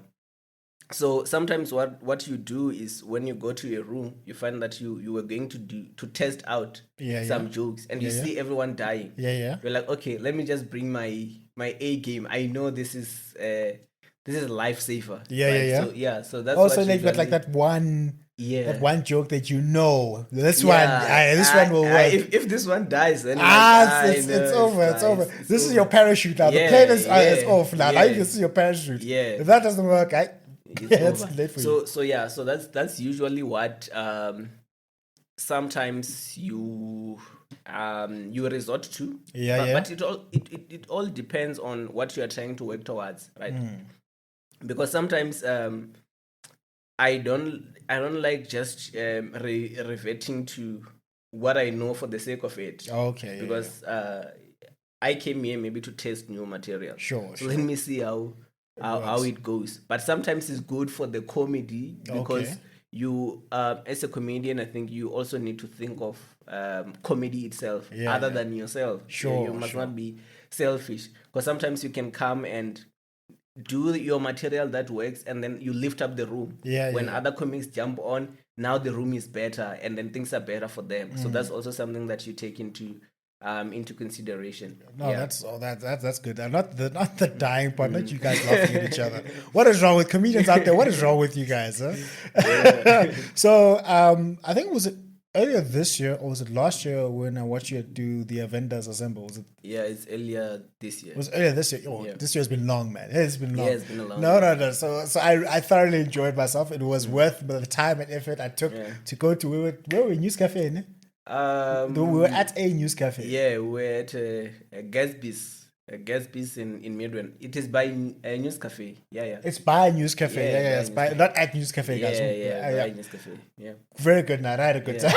So sometimes what you do is when you go to a room, you find that you were going to test out some jokes, and you see everyone dying. You're like, okay, let me just bring my A game. I know this is a lifesaver. So that's also what got like that one. That one joke that this one will work. If this one dies, then it's over. It's over. This is your parachute now. The plane is off now. Now you can see your parachute. If that doesn't work, it's late for you. So that's usually what sometimes you resort to. But it all depends on what you are trying to work towards, right? Because sometimes I don't like just reverting to what I know for the sake of it. Okay. Because I came here maybe to test new material. Sure. Let me see how it goes. But sometimes it's good for the comedy because you, as a comedian, I think you also need to think of comedy itself other than yourself. Sure. You must not be selfish, because sometimes you can come and do your material that works, and then you lift up the room. When other comics jump on, now the room is better, and then things are better for them. So that's also something that you take into consideration. That's good. Not the dying part. Not you guys laughing at each other. What is wrong with comedians out there? What is wrong with you guys? Huh? So I think was it earlier this year or was it last year when I watched you do the Avengers Assemble? Was it? Yeah, it's earlier this year. It was earlier this year. This year has been long, man. It's been long. Yeah, it's been a long. No. So I thoroughly enjoyed myself. It was worth the time and effort I took to go to where were we? News Cafe, ne? We were at a news cafe. Yeah, we were at a Gatsby's in Midland. It is by a news cafe. It's by a news cafe. It's by not at news cafe, guys. By news cafe. Yeah. Very good night. I had a good time.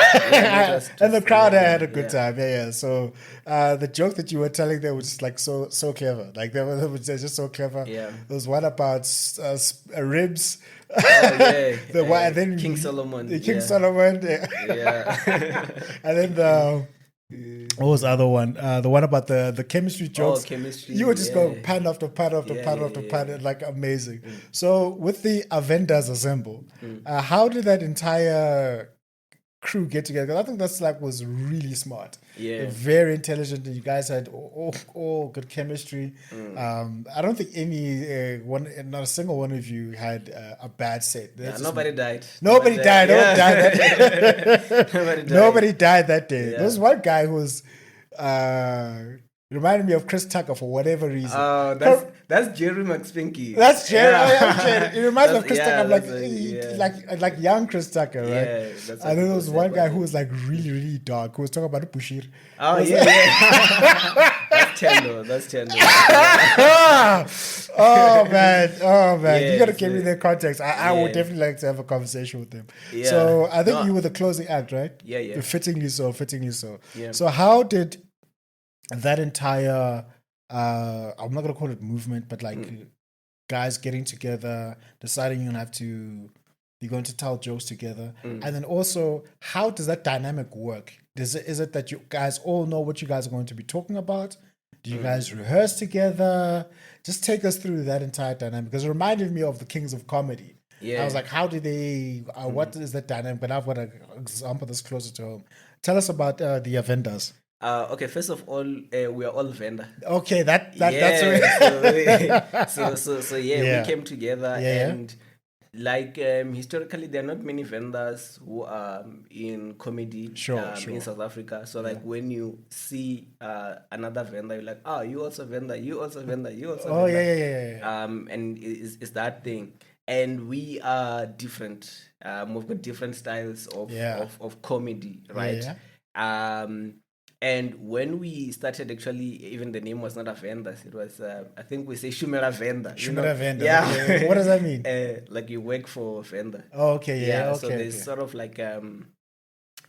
And the crowd had a good time. So the joke that you were telling there was just like so clever. Like they were just so clever. There was one about ribs. And then King Solomon. Solomon. And then what was the other one? The one about the chemistry jokes. Chemistry. You were just going pan after pan after pan after pan, like amazing. So with the Avengers Assemble, how did that entire crew get together? 'Cause I think that's was really smart. Very intelligent. You guys had all good chemistry. I don't think not a single one of you had a bad set. Nobody died. Nobody died. Nobody died that day. There was one guy who was reminded me of Chris Tucker for whatever reason. Oh, that's Jerry McSpinky. That's Jerry. It reminds me of Chris Tucker. I'm like young Chris Tucker, right? And then there was one guy who was like really, really dark, who was talking about Pushir. Oh, That's Tendo. Oh man. You gotta give me the context. I would definitely like to have a conversation with him. So I think you were the closing act, right? Fittingly so. So how did that entire I'm not gonna call it movement, but guys getting together, deciding you're going to tell jokes together, and then also how does that dynamic work? Is it that you guys all know what you guys are going to be talking about? Do you guys rehearse together? Just take us through that entire dynamic, because it reminded me of the Kings of Comedy. I was like, how do they? What is that dynamic? But I've got an example that's closer to home. Tell us about the Avengers. Okay, first of all, we are all vendor. Okay, that's we came together and historically there are not many vendors who are in comedy in South Africa. So when you see another vendor, you're like, you also vendor, you also vendor, you also vendor. And it's that thing. And we are different. We've got different styles of comedy, right? And when we started, actually, even the name was not a vendor. It was, I think we say Shumera vendor. Shumera vendor. Yeah. Okay. What does that mean? Like you work for vendor. Oh, okay. Yeah. So there's sort of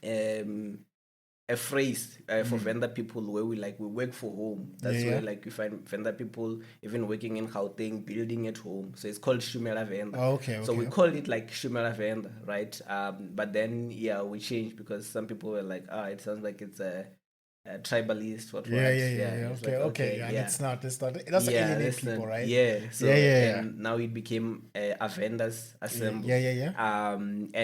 a phrase for vendor people where we work for home. That's where you find vendor people even working in Gauteng, building at home. So it's called Shumela Vendor. So we call it like Shumela Vendor, right? But then we changed because some people were like, it sounds like it's a tribalist. Okay. And it's not. It doesn't alienate people, right? And now it became a vendors assembly. And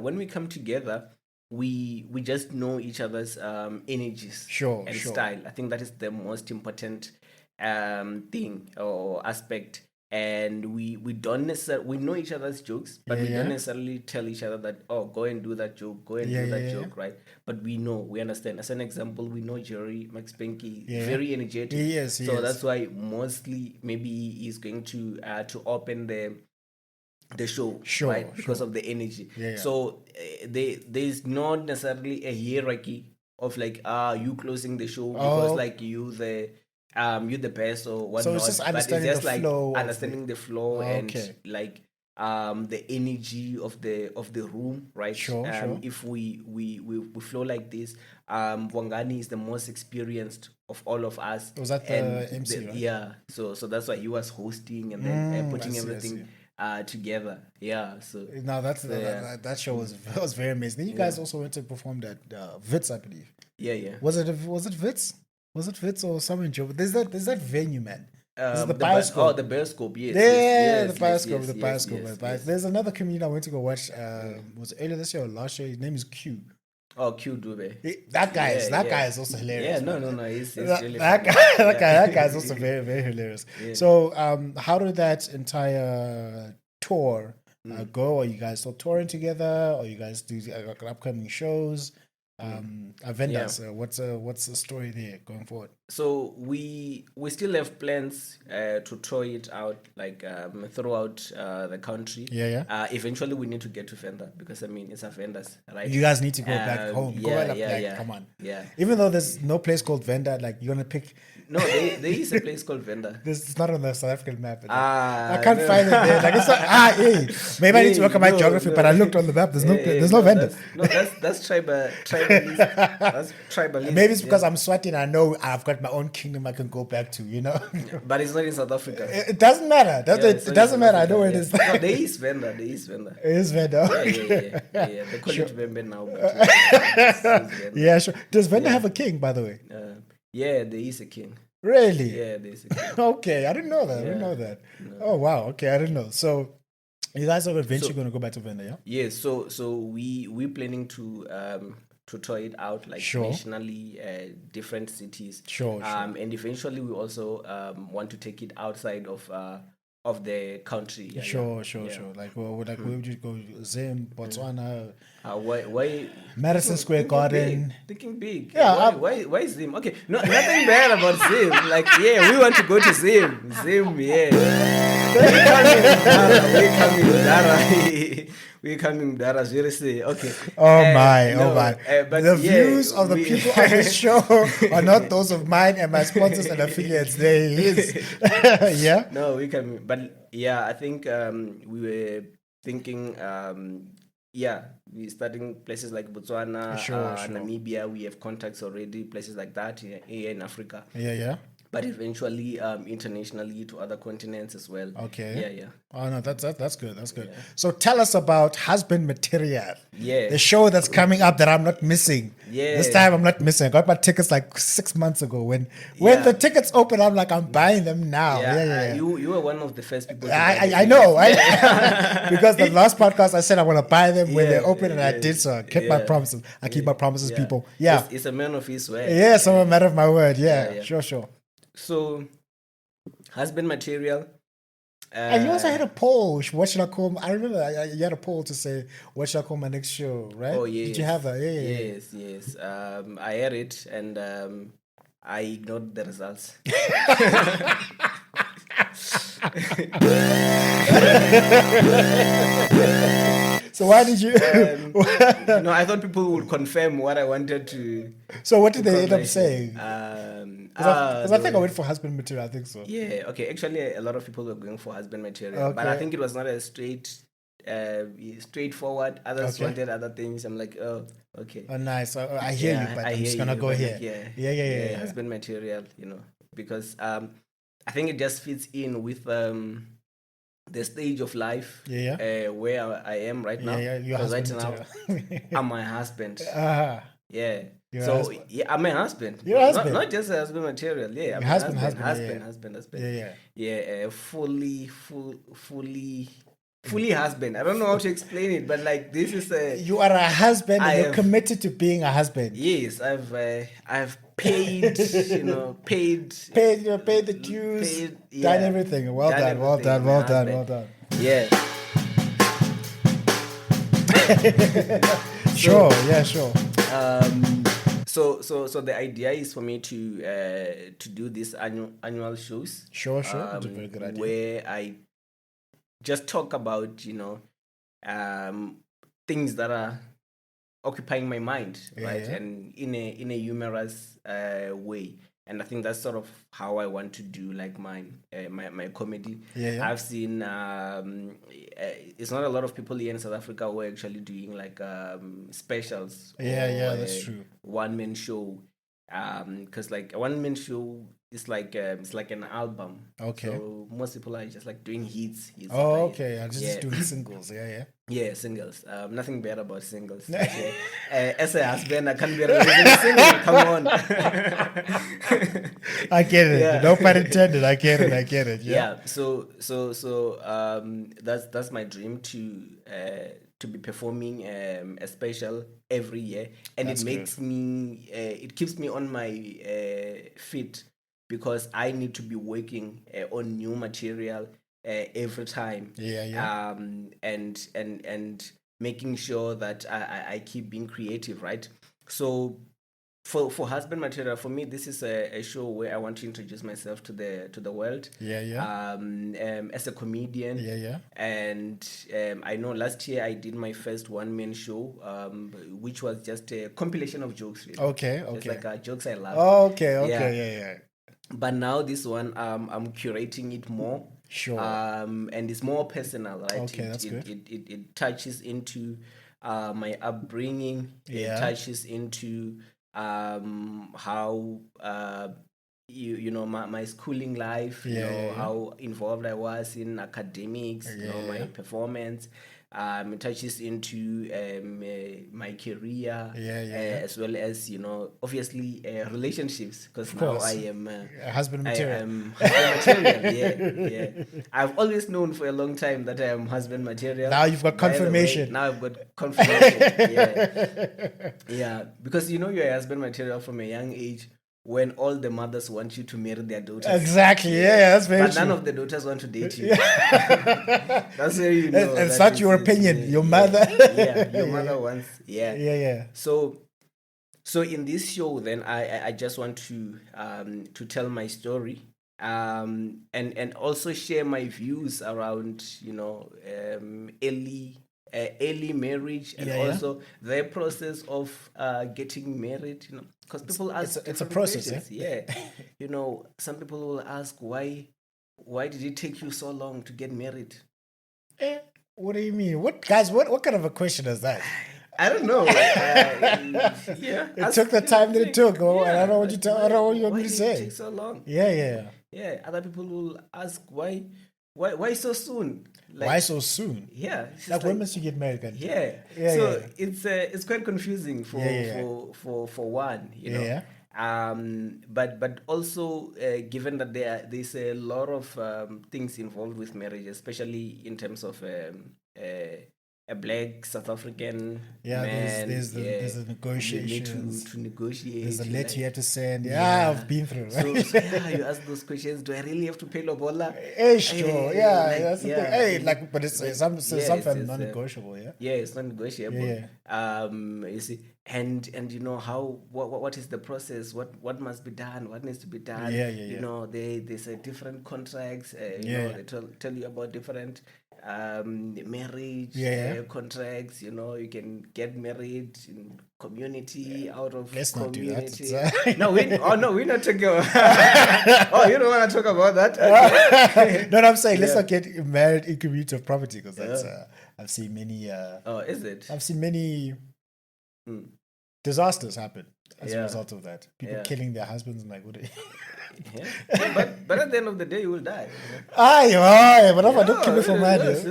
when we come together, we just know each other's energies and style. I think that is the most important thing or aspect. And we don't necessarily, we know each other's jokes, but we don't necessarily tell each other that, go and do that joke, go and do that joke, right? But we understand. As an example, we know Jerry Max Pinky, very energetic. So that's why mostly maybe he's going to open the show, right? Because of the energy. So there's not necessarily a hierarchy of you closing the show because you're the best or whatnot. So it's just understanding the flow. Understanding the flow and the energy of the room, right? If we flow like this, Wangani is the most experienced of all of us. Was that the MC? Right? So that's why he was hosting and then putting everything together. So now that show was very amazing. Then you guys also went to perform at Wits, I believe. Was it Wits? Was it Wits or something? There's that venue, man. The Bioscope. The Bioscope, yes. The Bioscope. There's another comedian I went to go watch. Was it earlier this year or last year? His name is Q. Oh, Q Dube. That guy is also hilarious. No. He's really that guy is also very, very hilarious. So, how did that entire tour go? Are you guys still touring together? Or you guys do upcoming shows? Vendors. What's the story there going forward? So we still have plans to tour it out throughout the country. Eventually we need to get to Venda because it's a Vendors, right? You guys need to go back home. Come on. Even though there's no place called Venda, you're gonna pick. No, there is a place called Venda. It's not on the South African map. I can't find it there. It's not. Maybe I need to work on my geography, but I looked on the map. There's no Venda. That's tribalist. That's tribalist. Maybe it's because I'm Swati. I know I've got my own kingdom I can go back to. But it's not in South Africa. It doesn't matter. It doesn't matter. I know where it is. No, there is Venda. It is Venda. They call it Vembe now. But sure. Does Venda have a king, by the way? There is a king. Really? Yeah, there is a king. Okay, I didn't know that. No. Oh wow. Okay, I didn't know. So you guys are eventually going to go back to Venda, yeah? Yeah. So we're planning to tour it out nationally, different cities. And eventually we also want to take it outside of the country. Sure. Where would you go? Zim, Botswana. Why Madison Square Garden. Thinking big. Yeah. Why Zim? Okay, no, nothing bad about Zim. We want to go to Zim. Zim, We're coming, Dara. Seriously, okay. Oh my! But the views of the people on this show are not those of mine and my sponsors and affiliates. They is, No, we can, but I think we were thinking, we're starting places like Botswana, Namibia. We have contacts already, places like that here in Africa. But eventually, internationally to other continents as well. Okay. Yeah. Oh no, that's good. That's good. Yeah. So tell us about Husband Material. Yeah. The show that's coming up that I'm not missing. Yeah. This time I'm not missing. I got my tickets 6 months ago. When the tickets open, I'm buying them now. Yeah. You were one of the first people. I know. Because the last podcast I said I want to buy them when they open, and I did so. I kept my promises. I keep my promises, people. Yeah. It's a man of his word. Yes, I'm a man of my word. Yeah. Sure. So, Husband Material. And you also had a poll. What should I call? I remember you had a poll to say, what should I call my next show, right? Oh, yes. Did you have that? Yes. I had it and I ignored the results. So why did you? No, I thought people would confirm what I wanted to. So what did they end up saying? Because I think I went for Husband Material. I think so. Yeah. Okay. Actually, a lot of people were going for Husband Material, but I think it was not a straight straightforward. Others wanted other things. I'm like, oh, okay. Oh, nice. I hear you, but I'm just gonna go here. Like, Yeah. Husband material, because I think it just fits in with the stage of life where I am right now. Because right now I'm my husband. Yeah. I'm a husband. Your husband. Not just a husband material. Yeah, I'm husband. Husband. Yeah, fully husband. I don't know how to explain it, but like this is you are a husband and you're committed to being a husband. Yes, I've paid, paid the dues, done everything. Well done. Yeah. Sure. So the idea is for me to do these annual shows. Sure. That's a very good idea. Where I just talk about things that are occupying my mind, right? And in a humorous way. And I think that's sort of how I want to do like my comedy. I've seen it's not a lot of people here in South Africa who are actually doing like specials. That's true. One-man show, because like a one-man show is like it's like an album. Okay. So most people are just like doing hits. Oh, okay. I'm just doing singles. Yeah, singles. Nothing bad about singles. As a husband, I can't be releasing a single. Come on. I get it. Yeah. No pun intended. I get it. Yeah. So that's my dream to be performing a special every year, and it makes me it keeps me on my feet, because I need to be working on new material every time. And making sure that I keep being creative, right? So for husband material, for me, this is a show where I want to introduce myself to the world. As a comedian. And I know last year I did my first one-man show, which was just a compilation of jokes. Really. Okay. It's like jokes I love. Oh, okay. But now this one, I'm curating it more. Sure. And it's more personal, right? Okay, that's good. It touches into my upbringing. It touches into how my schooling life, how involved I was in academics, my performance. It touches into my career, as well as obviously relationships, because now I am husband material. I am husband material. I've always known for a long time that I am husband material. Now you've got confirmation. Now I've got confirmation. Because you're a husband material from a young age, when all the mothers want you to marry their daughters. Exactly, that's very true. But none of the daughters want to date you. That's where you know. It's not your opinion. Your mother. Your mother wants. So in this show, then I just want to tell my story, and also share my views around early marriage, and also the process of getting married, because people ask, it's a process. Some people will ask, why did it take you so long to get married? What do you mean? What kind of a question is that? I don't know. It took the time that it took. And I don't know what you tell. I don't know what you want me to say. Why did it take so long? Yeah. Other people will ask, why so soon? Why so soon? Yeah. Like when must you get married then? It's quite confusing for one, But also given that there's a lot of things involved with marriage, especially in terms of a black South African man. There's a negotiation. To negotiate. There's a letter you have to send. I've been through. So you ask those questions. Do I really have to pay lobola? Sure. That's the thing. But it's sometimes non-negotiable. It's non-negotiable. You see, and what is the process? What must be done? What needs to be done? They say different contracts. They tell you about different marriage contracts. You can get married in community, out of Let's community. not do that. No, we're not talking about. Oh, you don't want to talk about that? Okay. No, I'm saying let's not get married in community of property, because that's I've seen many. Oh, is it? I've seen many disasters happen as a result of that. People killing their husbands and like what. But at the end of the day, you will die. Aye, but if I don't kill me for mad. At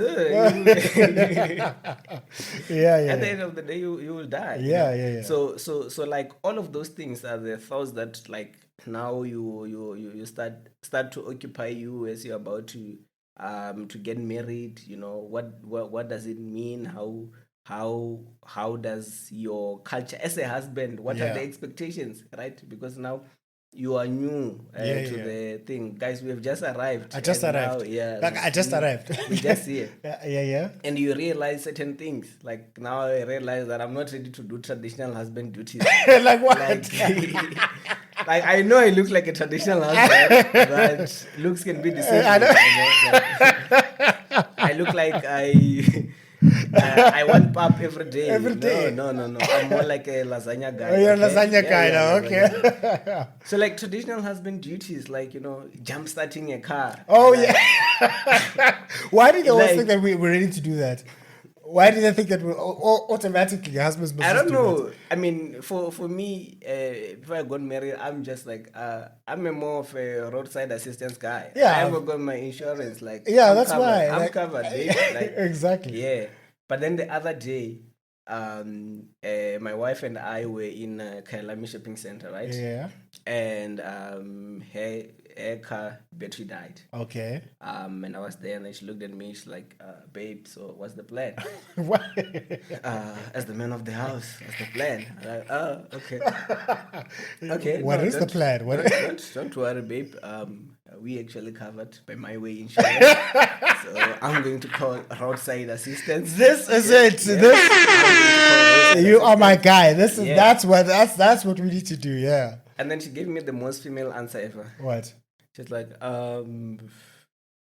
the end of the day, you will die. Yeah. So like all of those things are the thoughts that like now you start to occupy you as you're about to get married. What does it mean? How does your culture as a husband? What are the expectations, right? Because now you are new to the thing. Guys, we have just arrived. I just arrived. I just arrived. We just here. Yeah. And you realize certain things. Like now I realize that I'm not ready to do traditional husband duties. Like what? Like I know I look like a traditional husband, but looks can be deceiving. I look like I want pap every day. Every day? No. I'm more like a lasagna guy. Oh, you're a lasagna guy now, okay. So like traditional husband duties, like, jump starting a car. Oh, yeah. Why did they always think that we're ready to do that? Why did they think that automatically husbands must I don't know. that? I mean, for me, before I got married, I'm just like, I'm more of a roadside assistance guy. Yeah. I haven't got my insurance. Like, that's covered. why. I'm covered, babe. Like, exactly. Yeah. But then the other day, my wife and I were in Kailami Shopping Center, right? Yeah. And her car battery died. Okay. And I was there, and then she looked at me. She's like, "Babe, so what's the plan?" What? As the man of the house, what's the plan? I'm like, "Oh, okay, okay." What is the plan? Don't worry, babe. We actually covered by my way insurance, so I'm going to call roadside assistance. This is it. You are my guy. That's what we need to do. Yeah. And then she gave me the most female answer ever. What? She's like,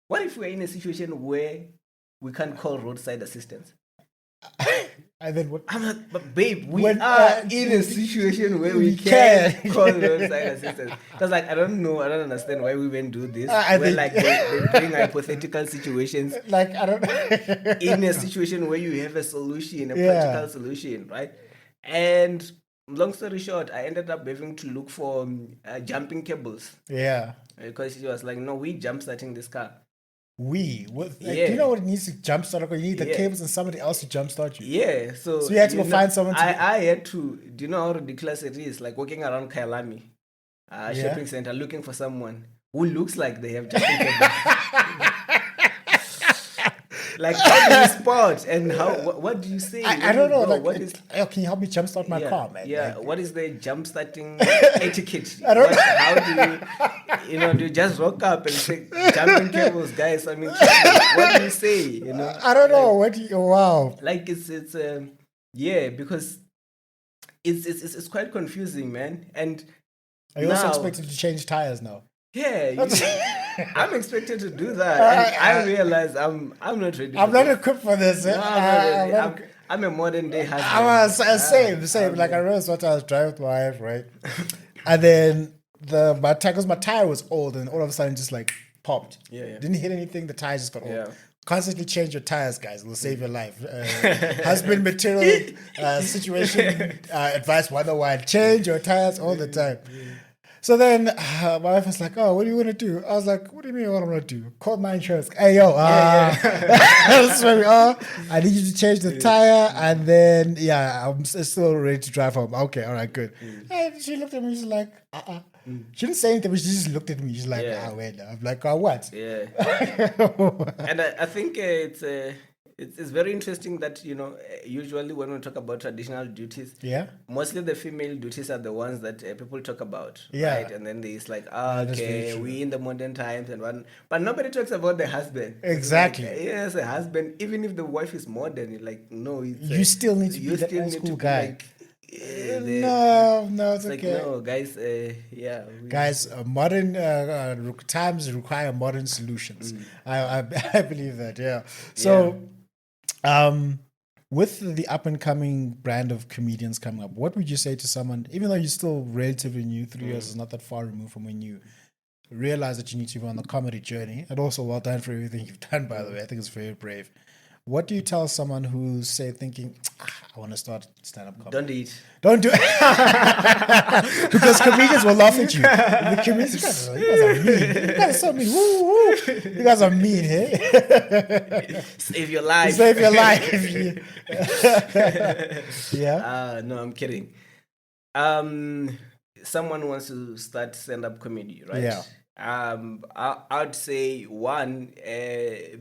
what if we're in a situation where we can't call roadside assistance? And then what? I'm like, but babe, we are in a situation where we can call roadside assistance. Because like, I don't understand why women do this. They bring hypothetical situations. Like, I don't in a situation where you have a solution, a practical solution, right? And long story short, I ended up having to look for jumping cables. Yeah. Because she was like, no, we jump starting this car. Do you know what it needs to jumpstart? You need the cables and somebody else to jumpstart you. Yeah. So you had to go find someone to... I had to... Do you know how ridiculous it is? Like walking around Kailami shopping center looking for someone who looks like they have jumping cables. Like, how do you spot and what do you say? I don't know. Like, can you help me jumpstart my car, man? Yeah. What is the jump starting etiquette? I don't know. How do you, do you just rock up and say, jumping cables, guys? I mean, what do you say? I don't know. Wow. Like, it's because it's quite confusing, man. And are you also expected to change tires now? Yeah, I'm expected to do that. And I realize I'm not ready. I'm not equipped for this. No, I'm a modern day husband. Same. Like I remember what I was driving with my wife, right? And then my tire was old, and all of a sudden just like popped. Yeah. Didn't hit anything. The tire just got old. Yeah. Constantly change your tires, guys. It'll save your life. Husband material situation advice 101. Change your tires all the time. So then my wife was like, "Oh, what do you want to do?" I was like, "What do you mean what I'm going to do? Call my insurance." Hey, yo, that's where we are. I need you to change the tire, and then, I'm still ready to drive home. Okay, all right, good. And she looked at me, she's like, She didn't say anything, but she just looked at me. She's like, wait. I'm like, what? Yeah. And I think it's very interesting that, usually when we talk about traditional duties, mostly the female duties are the ones that people talk about, right? And then there's like, okay, we in the modern times but nobody talks about the husband. Exactly. Like, yes, a husband, even if the wife is modern, like, no, you still need to be that old school guy. No, it's like, okay. no, guys, Guys, modern times require modern solutions. I believe that, yeah. So, with the up and coming brand of comedians coming up, what would you say to someone, even though you're still relatively new, 3 years is not that far removed from when you realize that you need to be on the comedy journey? And also, well done for everything you've done, by the way. I think it's very brave. What do you tell someone who's, say, thinking, I want to start stand-up comedy? Don't do it. Don't do it. Because comedians will laugh at you. The comedians, you guys are mean. You guys are so mean. Woo, woo. You guys are mean, hey? Save your life. Save your life. Yeah. No, I'm kidding. Someone wants to start stand-up comedy, right? Yeah. I'd say one,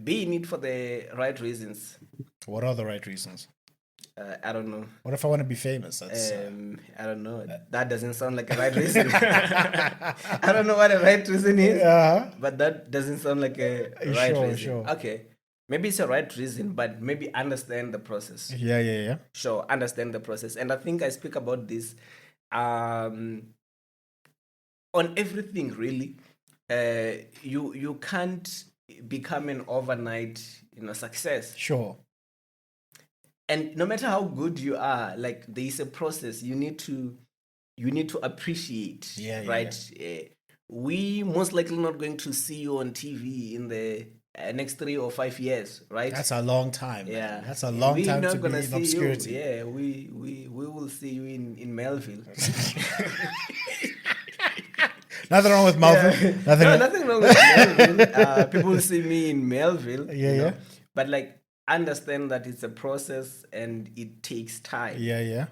be in it for the right reasons. What are the right reasons? I don't know. What if I want to be famous? That's, I don't know. That doesn't sound like a right reason. I don't know what a right reason is, but that doesn't sound like a right reason. Sure. Okay. Maybe it's a right reason, but maybe understand the process. Yeah. Sure, understand the process. And I think I speak about this on everything, really. You can't become an overnight, success. Sure. And no matter how good you are, like, there is a process you need to appreciate. Right? Yeah. We most likely not going to see you on TV in the next 3 or 5 years, right? That's a long time. Yeah, Man. That's a long time to be in obscurity. You. Yeah, we will see you in Melville. Nothing wrong with Melville. Yeah. Nothing wrong with Melville. People will see me in Melville. Yeah. But, like, understand that it's a process and it takes time. Yeah.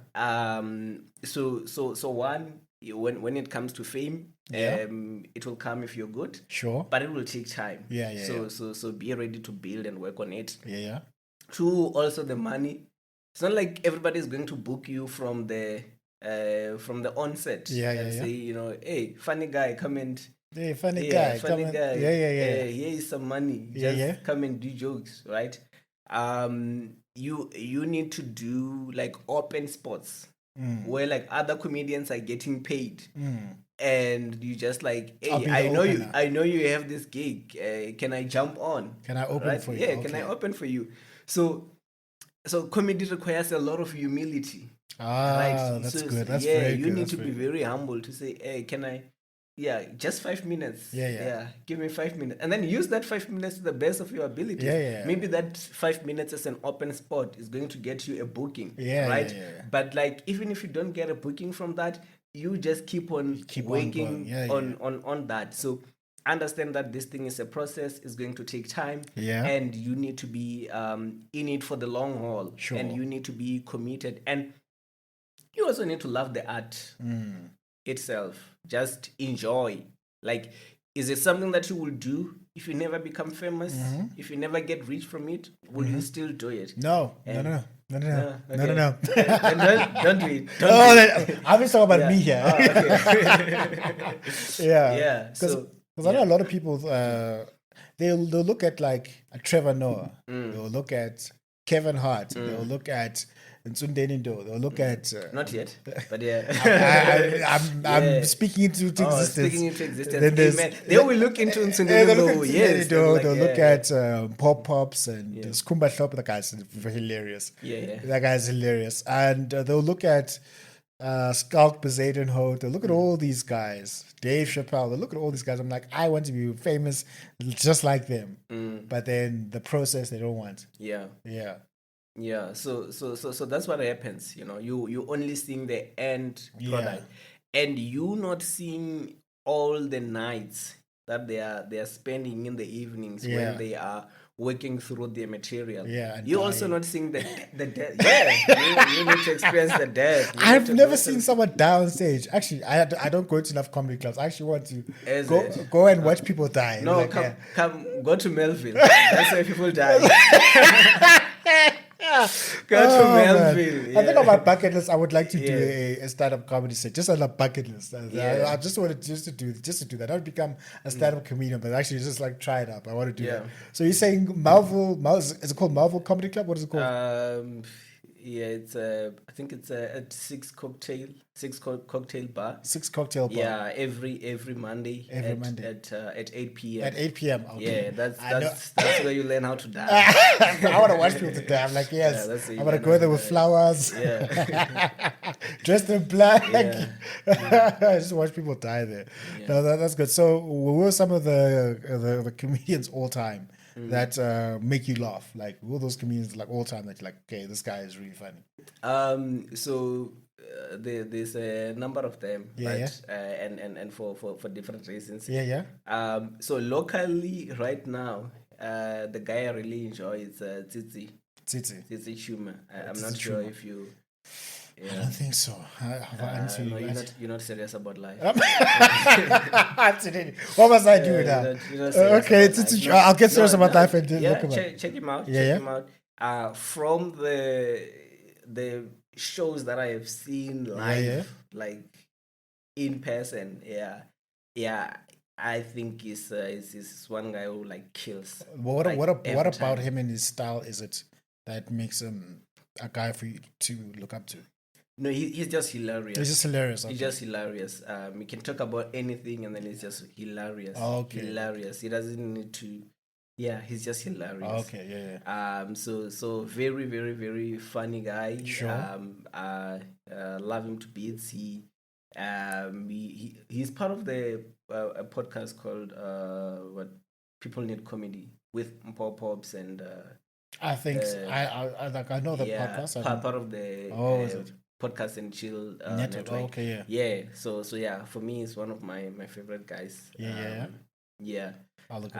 So one, when it comes to fame, it will come if you're good. Sure. But it will take time. Yeah. So be ready to build and work on it. Yeah. Two, also the money. It's not like everybody's going to book you from the onset. And say, hey, funny guy, come and. Hey, funny guy. Yeah. Here is some money. Just come and do jokes, right? You need to do, like, open spots where, like, other comedians are getting paid, and you just, like, hey, I know you have this gig. Can I jump on? Can I open for you? Yeah, okay. Can I open for you? So comedy requires a lot of humility. Right? That's good. That's very good. You need to be very humble to say, hey, can I? Yeah, just 5 minutes. Yeah. Give me 5 minutes. And then use that 5 minutes to the best of your ability. Yeah. Maybe that 5 minutes as an open spot is going to get you a booking. Right? Yeah. But, like, even if you don't get a booking from that, you just keep on working on that. So understand that this thing is a process, it's going to take time. Yeah. And you need to be in it for the long haul. Sure. And you need to be committed. And you also need to love the art itself. Just enjoy. Like, is it something that you will do if you never become famous? If you never get rich from it, will you still do it? No. Okay. No. Don't do it. I'm just talking about me here. Okay. Yeah. Because I know a lot of people, they'll look at, like, a Trevor Noah. They'll look at Kevin Hart. They'll look at Ntsundeni Ndou. They'll look at... Not yet, but yeah. I'm speaking into existence. Speaking into existence. They will look into Ntsundeni Ndou. Yes. They'll look at Pop-Pops and Skumba Hlop. That guy's hilarious. Yeah. That guy's hilarious. And they'll look at Skalk Bezadenhout. They'll look at all these guys. Dave Chappelle. They'll look at all these guys. I'm like, I want to be famous just like them. But then the process they don't want. Yeah, so that's what happens. You only seeing the end product, and you not seeing all the nights that they are spending in the evenings when they are working through their material. You also not seeing the death. You need to experience the death. I've never seen someone die on stage. Actually, I don't go to enough comedy clubs. I actually want to go and watch people die. No, like, come go to Melville. That's where people die. Go to Melville. I think on my bucket list, I would like to do a stand-up comedy set, just on a bucket list. I just wanted to do that. I would become a stand-up comedian, but actually just, like, try it up. I want to do that. So you're saying Marvel? Is it called Marvel Comedy Club? What is it called? Yeah, it's I think it's at cocktail bar. 6 cocktail bar. Yeah, every Monday. At 8 p.m. At 8 p.m. Okay. Yeah, that's where you learn how to dance. I want to watch people to dance. I'm like, yes, I'm gonna go there with flowers. Yeah. Dressed in black. Yeah. I just watch people die there. Yeah. No, that's good. So, who were some of the comedians all time that make you laugh? Like, who are those comedians like all time that you're like, okay, this guy is really funny? So there's a number of them, Yeah, and for different reasons. Yeah. So locally, right now, the guy I really enjoy is Tsitsi Schumer. I'm not sure if you. I don't think so. No, you're not serious about life. What must I do now? Okay, I'll get serious about life and look about it. Check him out. Yeah, check him out. From the shows that I have seen live, like in person, I think he's one guy who like kills. What about him and his style is it that makes him a guy for you to look up to? No, he's just hilarious. He's just hilarious. Okay. He's just hilarious. He can talk about anything and then he's just hilarious. Okay. Hilarious. He doesn't need to. Yeah, he's just hilarious. Okay, yeah. So very, very, very funny guy. Sure. Love him to bits. He's part of a podcast called what People Need Comedy with Paul Pops and. I think I know the podcast. Part of the is it? Podcast and Chill network. Okay, yeah. So yeah, for me, it's one of my favorite guys. Yeah. I'll look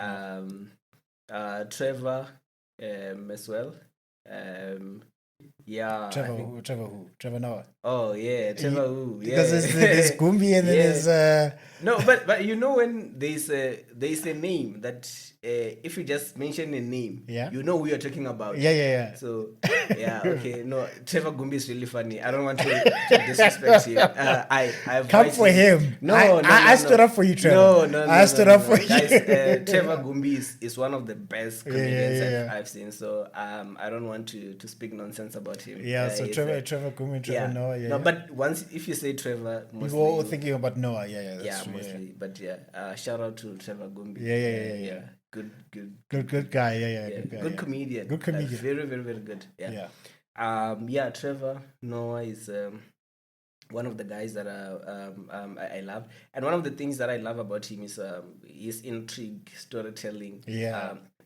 Trevor, as well. Trevor Noah. Oh yeah, Trevor who? Yeah. Because there's Gumbi and then there's No, but when there's a name that if you just mention a name, you know who you're talking about. Yeah. So okay. No, Trevor Gumbi is really funny. I don't want to disrespect him. I've come for him. No, I stood up for you, Trevor. No, I stood up for you. Guys, Trevor Gumbi is one of the best comedians I've seen. So I don't want to speak nonsense about him. Yeah. So Trevor Gumbi, Trevor Noah. No, but if you say Trevor, mostly we're all thinking about Noah. That's true, mostly. But shout out to Trevor Gumbi. Yeah. Good guy. Good comedian. Very, very, very good. Yeah. Trevor Noah is one of the guys that I love, and one of the things that I love about him is his intrigue, storytelling.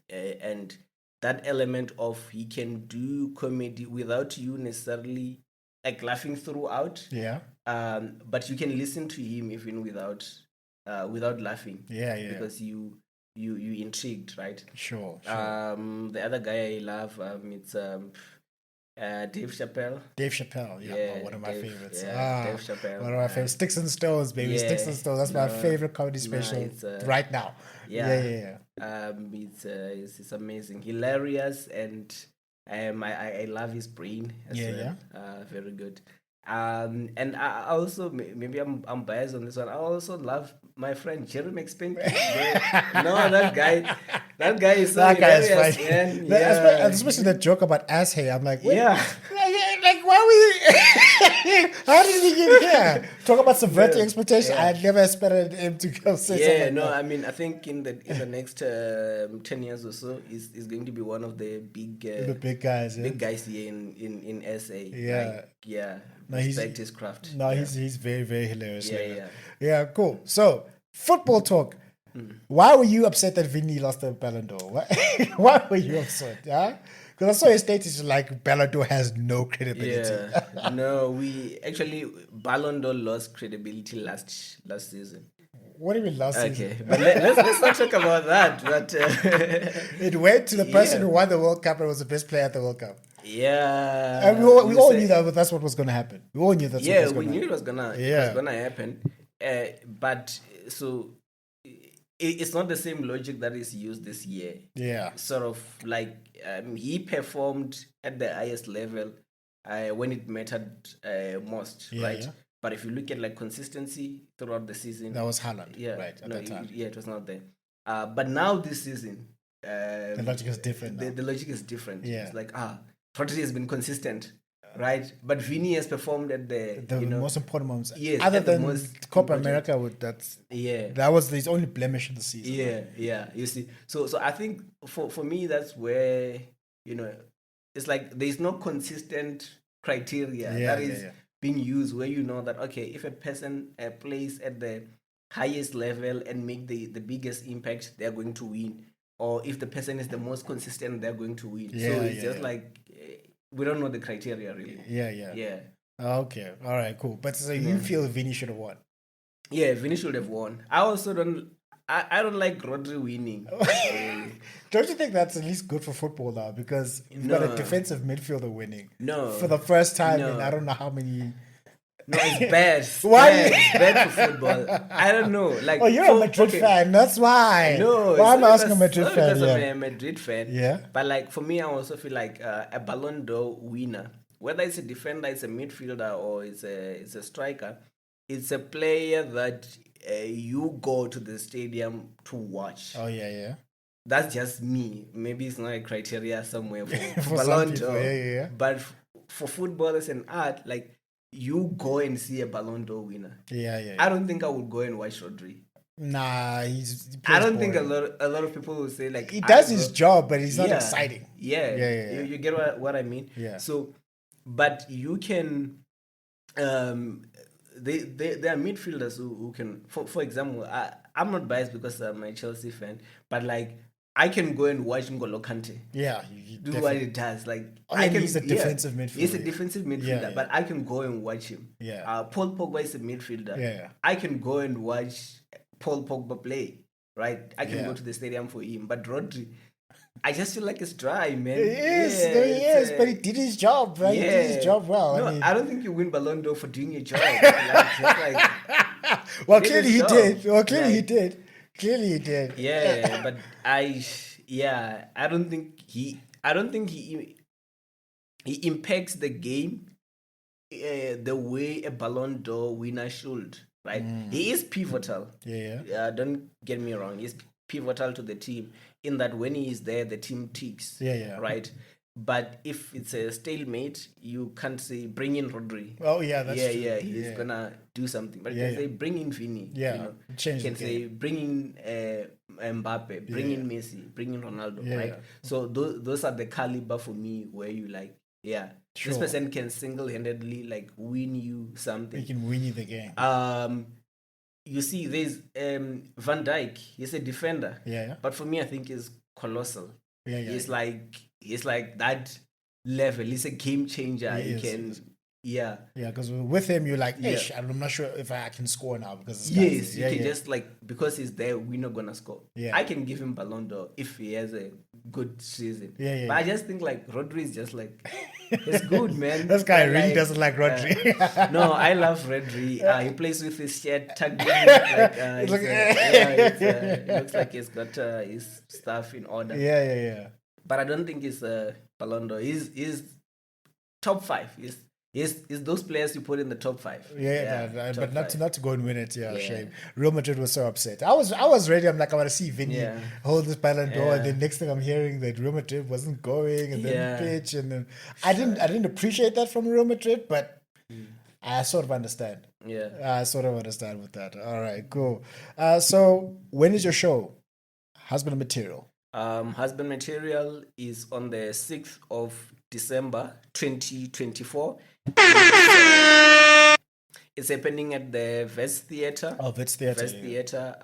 And that element of he can do comedy without you necessarily like laughing throughout. But you can listen to him even without laughing. Because you intrigued, right? Sure. The other guy I love, it's Dave Chappelle. One of my favorites. Dave Chappelle. One of my favorites. Sticks and Stones, baby. Sticks and Stones. That's my favorite comedy special right now. It's amazing, hilarious, and I love his brain as well. Very good. And I also, maybe I'm biased on this one, I also love my friend Jeremy McSpanky. That guy is so hilarious, man. Especially the joke ass hair. I'm like, wait, like why were you how did he get here? Talk about subverting expectations. I never expected him to go say something like that. I mean, I think in the next 10 years or so, he's going to be one of the big guys here in SA. Respect his craft. He's very, very hilarious. Cool. So, football talk. Why were you upset that Vinny lost the Ballon d'Or? Why were you upset? Because I saw his status like Ballon d'Or has no credibility. No, we actually Ballon d'Or lost credibility last season. What do you mean last season? Okay, but let's not talk about that. But it went to the person who won the World Cup and was the best player at the World Cup. And we all knew that's what was going to happen. We all knew that's what was going to happen. We knew it was gonna happen. But so it's not the same logic that is used this year. Sort of like he performed at the highest level when it mattered most, right? But if you look at like consistency throughout the season, that was Haaland, right? At that time, it was not there. But now this season, the logic is different. The logic is different. It's like Trotsy has been consistent. right? But Vinny has performed at the most important moments. Yes, Other at the than most Copa important. America, Yeah. that was his only blemish of the season. Yeah, yeah. You see, so I think for me that's where it's like there's no consistent criteria that is being used where you know that okay, if a person plays at the highest level and make the biggest impact, they're going to win. Or if the person is the most consistent, they're going to win. So it's just like we don't know the criteria really. Yeah. Okay. All right. Cool. But so you feel Vinny should have won? Yeah, Vinny should have won. I also don't. I don't like Rodri winning. Don't you think that's at least good for football now? Because you've got a defensive midfielder winning. No. For the first time in I don't know how many. No, it's bad. Why? It's bad for football. I don't know. Like, oh, you're a Madrid fan. That's why. No, why am I asking a Madrid fan? Because I'm a Madrid fan. Yeah. But like for me, I also feel like a Ballon d'Or winner, whether it's a defender, it's a midfielder, or it's a striker, it's a player that you go to the stadium to watch. Oh yeah. That's just me. Maybe it's not a criteria somewhere for for Ballon d'Or. Yeah. But for football as an art, like you go and see a Ballon d'Or winner. Yeah. I don't think I would go and watch Rodri. Nah, I don't think a lot of people will say like he does his job, but he's not exciting. Yeah. You get what I mean? Yeah. So, but you can. There are midfielders who can. For example, I'm not biased because I'm a Chelsea fan, but like I can go and watch N'Golo Kante. Yeah, do what he does. Like he's a defensive midfielder. He's a defensive midfielder, but I can go and watch him. Yeah. Paul Pogba is a midfielder. Yeah. I can go and watch Paul Pogba play. Right, I can go to the stadium for him. But Rodri, I just feel like it's dry, man. He is, but he did his job, right? Yeah. He did his job well. No, I don't think you win Ballon d'Or for doing your job. Well, clearly he did. Clearly he did. Yeah, but I don't think he impacts the game the way a Ballon d'Or winner should. Right, he is pivotal. Yeah. Don't get me wrong. He's pivotal to the team in that when he is there, the team ticks. Yeah. Right. But if it's a stalemate, you can't say bring in Rodri. Oh yeah, that's true. Yeah, he's gonna do something. But you can say bring in Vinny. Yeah, change. You can say bring in Mbappe, bring in Messi, bring in Ronaldo. Right. So those are the caliber for me where you like, this person can single-handedly like win you something. He can win you the game. You see, there's Van Dijk. He's a defender. Yeah. But for me, I think he's colossal. Yeah. He's like that level. He's a game changer. He can. Yeah, because with him, you're like, I'm not sure if I can score now because you can just like because he's there, we're not gonna score. Yeah. I can give him Ballon d'Or if he has a good season. Yeah. But I just think like Rodri is just like it's good, man. This guy really doesn't like Rodri. No, I love Rodri. He plays with his shirt tucked in. It looks like he's got his stuff in order. Yeah. But I don't think he's a Ballon d'Or. He's top 5. Is those players you put in the top 5? But not to go and win it. Shame. Real Madrid was so upset. I was ready. I'm like, I want to see Vinny hold this Ballon d'Or, and then next thing I'm hearing that Real Madrid wasn't going, and then pitch, and then I didn't appreciate that from Real Madrid, but I sort of understand. Yeah, I sort of understand with that. All right, cool. So when is your show? Husband Material. Husband Material is on the 6th of December 2024. It's happening at the Vets Theatre. Oh, Vets Theatre. Vets Theatre.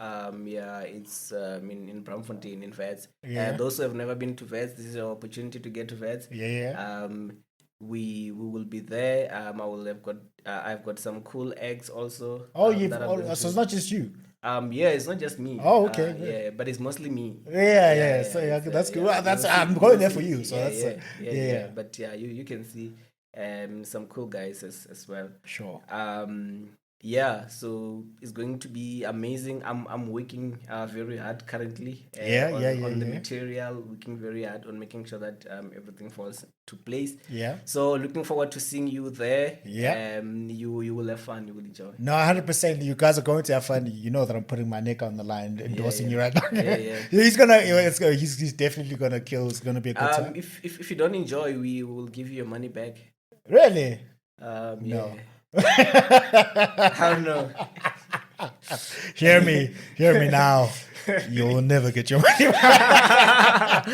It's in Braamfontein in Vets. Yeah. Those who have never been to Vets, this is your opportunity to get to Vets. Yeah. We will be there. I've got some cool acts also. So it's not just you. It's not just me. Oh, okay. But it's mostly me. Yeah. So that's good. I'm going there for you. So But you can see some cool guys as well. Sure. So it's going to be amazing. I'm working very hard currently on the material, working very hard on making sure that everything falls to place. Yeah. So looking forward to seeing you there. Yeah. You will have fun. You will enjoy. No, 100%. You guys are going to have fun. You know that I'm putting my neck on the line, endorsing you right now. He's definitely gonna kill. It's gonna be a good time. If you don't enjoy, we will give you your money back. Really? No. Yeah. I don't know. Hear me now. You'll never get your money back.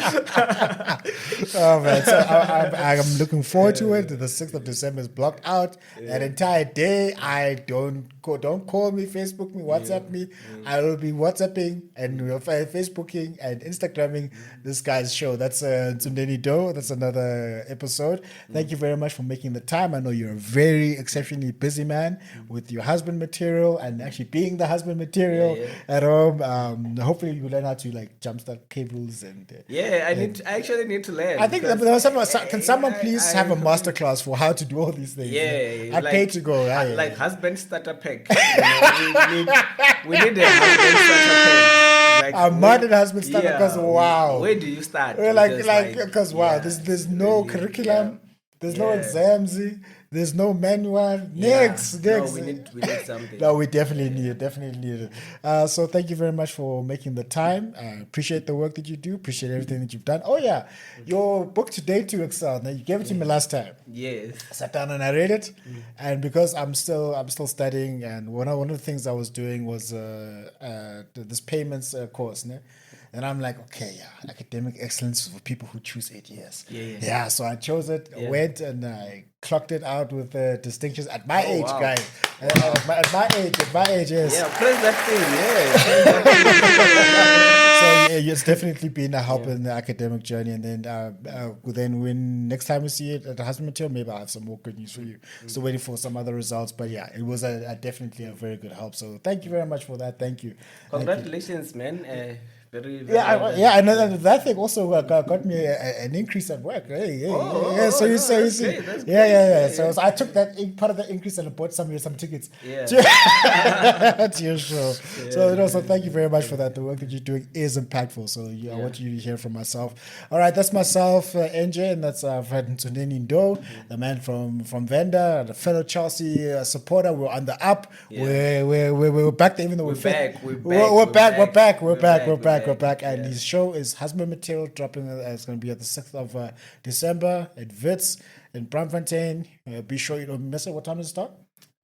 Oh man, so I'm looking forward to it. The 6th of December is blocked out. That entire day, I don't call me, Facebook me, WhatsApp me. I will be WhatsApping and Facebooking and Instagramming this guy's show. That's Ntsundeni Ndou. That's another episode. Thank you very much for making the time. I know you're a very exceptionally busy man with your husband material and actually being the husband material at home. Hopefully you learn how to like jumpstart cables and I actually need to learn. I think there was can someone please have a masterclass for how to do all these things? I like, paid to go. Like husband starter pack. We need a husband starter pack. Like, a modern husband starter because wow. Where do you start? Because wow, there's no curriculum, there's no exams. There's no manual. Next. No, we need something. No, we definitely need it. So thank you very much for making the time. Appreciate the work that you do. Appreciate everything that you've done. Oh yeah, your book Today to Excel. Now you gave it to me last time. Yes. I sat down and I read it, and because I'm still studying, and one of the things I was doing was this payments course. And I'm like, okay, academic excellence for people who choose 8 years. Yeah, so I chose it, went and I clocked it out with distinctions at my age, guys. At my age, yes. Yeah, praise that thing, So it's definitely been a help in the academic journey. And then when next time we see it at the husband material, maybe I'll have some more good news for you. Still waiting for some other results. But yeah, it was definitely a very good help. So thank you very much for that. Thank you. Congratulations, man. Very I know that thing also got me an increase at work. So you see, So I took that part of the increase and I bought some tickets. To your show. So thank you very much for that. The work that you're doing is impactful. So I want you to hear from myself. All right, that's myself, NJ, and that's Ntsundeni Ndou, the man from Venda, the fellow Chelsea supporter. We're on the up. We're back there, even though we're back. And his show is Husband Material, dropping. It's going to be at the 6th of December at Wits in Braamfontein. Be sure you don't miss it. What time does it start?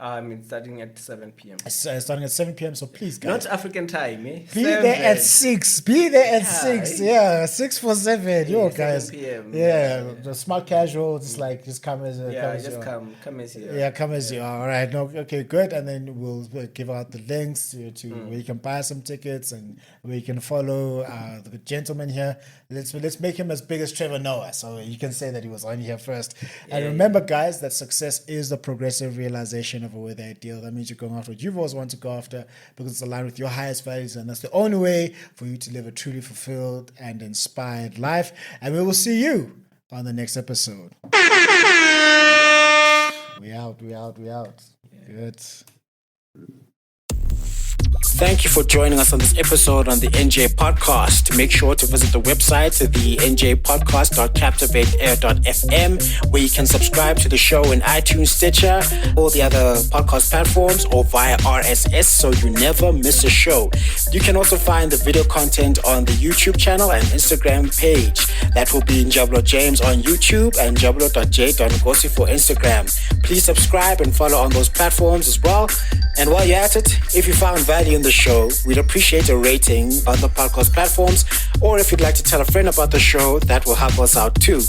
It's starting at 7 p.m. It's starting at 7 p.m. So please, guys. Not African time, eh? Be there at 6. Be there at 6. Yeah, 6 for 7. Yo, guys. 7 p.m. The smart casual, just come as come as you. Yeah, come as you are. All right. No, okay, good. And then we'll give out the links to where you can buy some tickets and where you can follow the gentleman here. Let's make him as big as Trevor Noah, so you can say that he was on here first. And remember, guys, that success is the progressive realization of a worthy ideal. That means you're going after what you've always wanted to go after because it's aligned with your highest values, and that's the only way for you to live a truly fulfilled and inspired life. And we will see you on the next episode. We out. Good. Thank you for joining us on this episode on the NJ Podcast. Make sure to visit the website, the njpodcast.captivateair.fm, where you can subscribe to the show in iTunes, Stitcher, all the other podcast platforms, or via RSS so you never miss a show. You can also find the video content on the YouTube channel and Instagram page. That will be Njabulo James on YouTube and njabulo.j.ngosi for Instagram. Please subscribe and follow on those platforms as well. And while you're at it, if you found value in the show, we'd appreciate a rating on the podcast platforms, or if you'd like to tell a friend about the show, that will help us out too.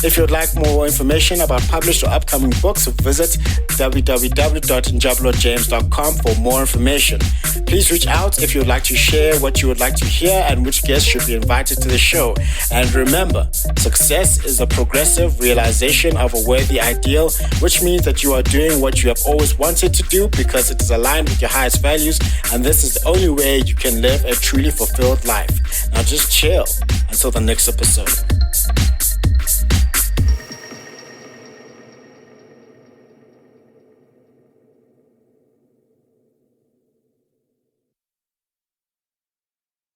If you'd like more information about published or upcoming books, visit www.njabulojames.com for more information. Please reach out if you would like to share what you would like to hear and which guests should be invited to the show. And remember, success is a progressive realization of a worthy ideal, which means that you are doing what you have always wanted to do because it is aligned with your highest values, and this is the only way you can live a truly fulfilled life. Now just chill until the next episode.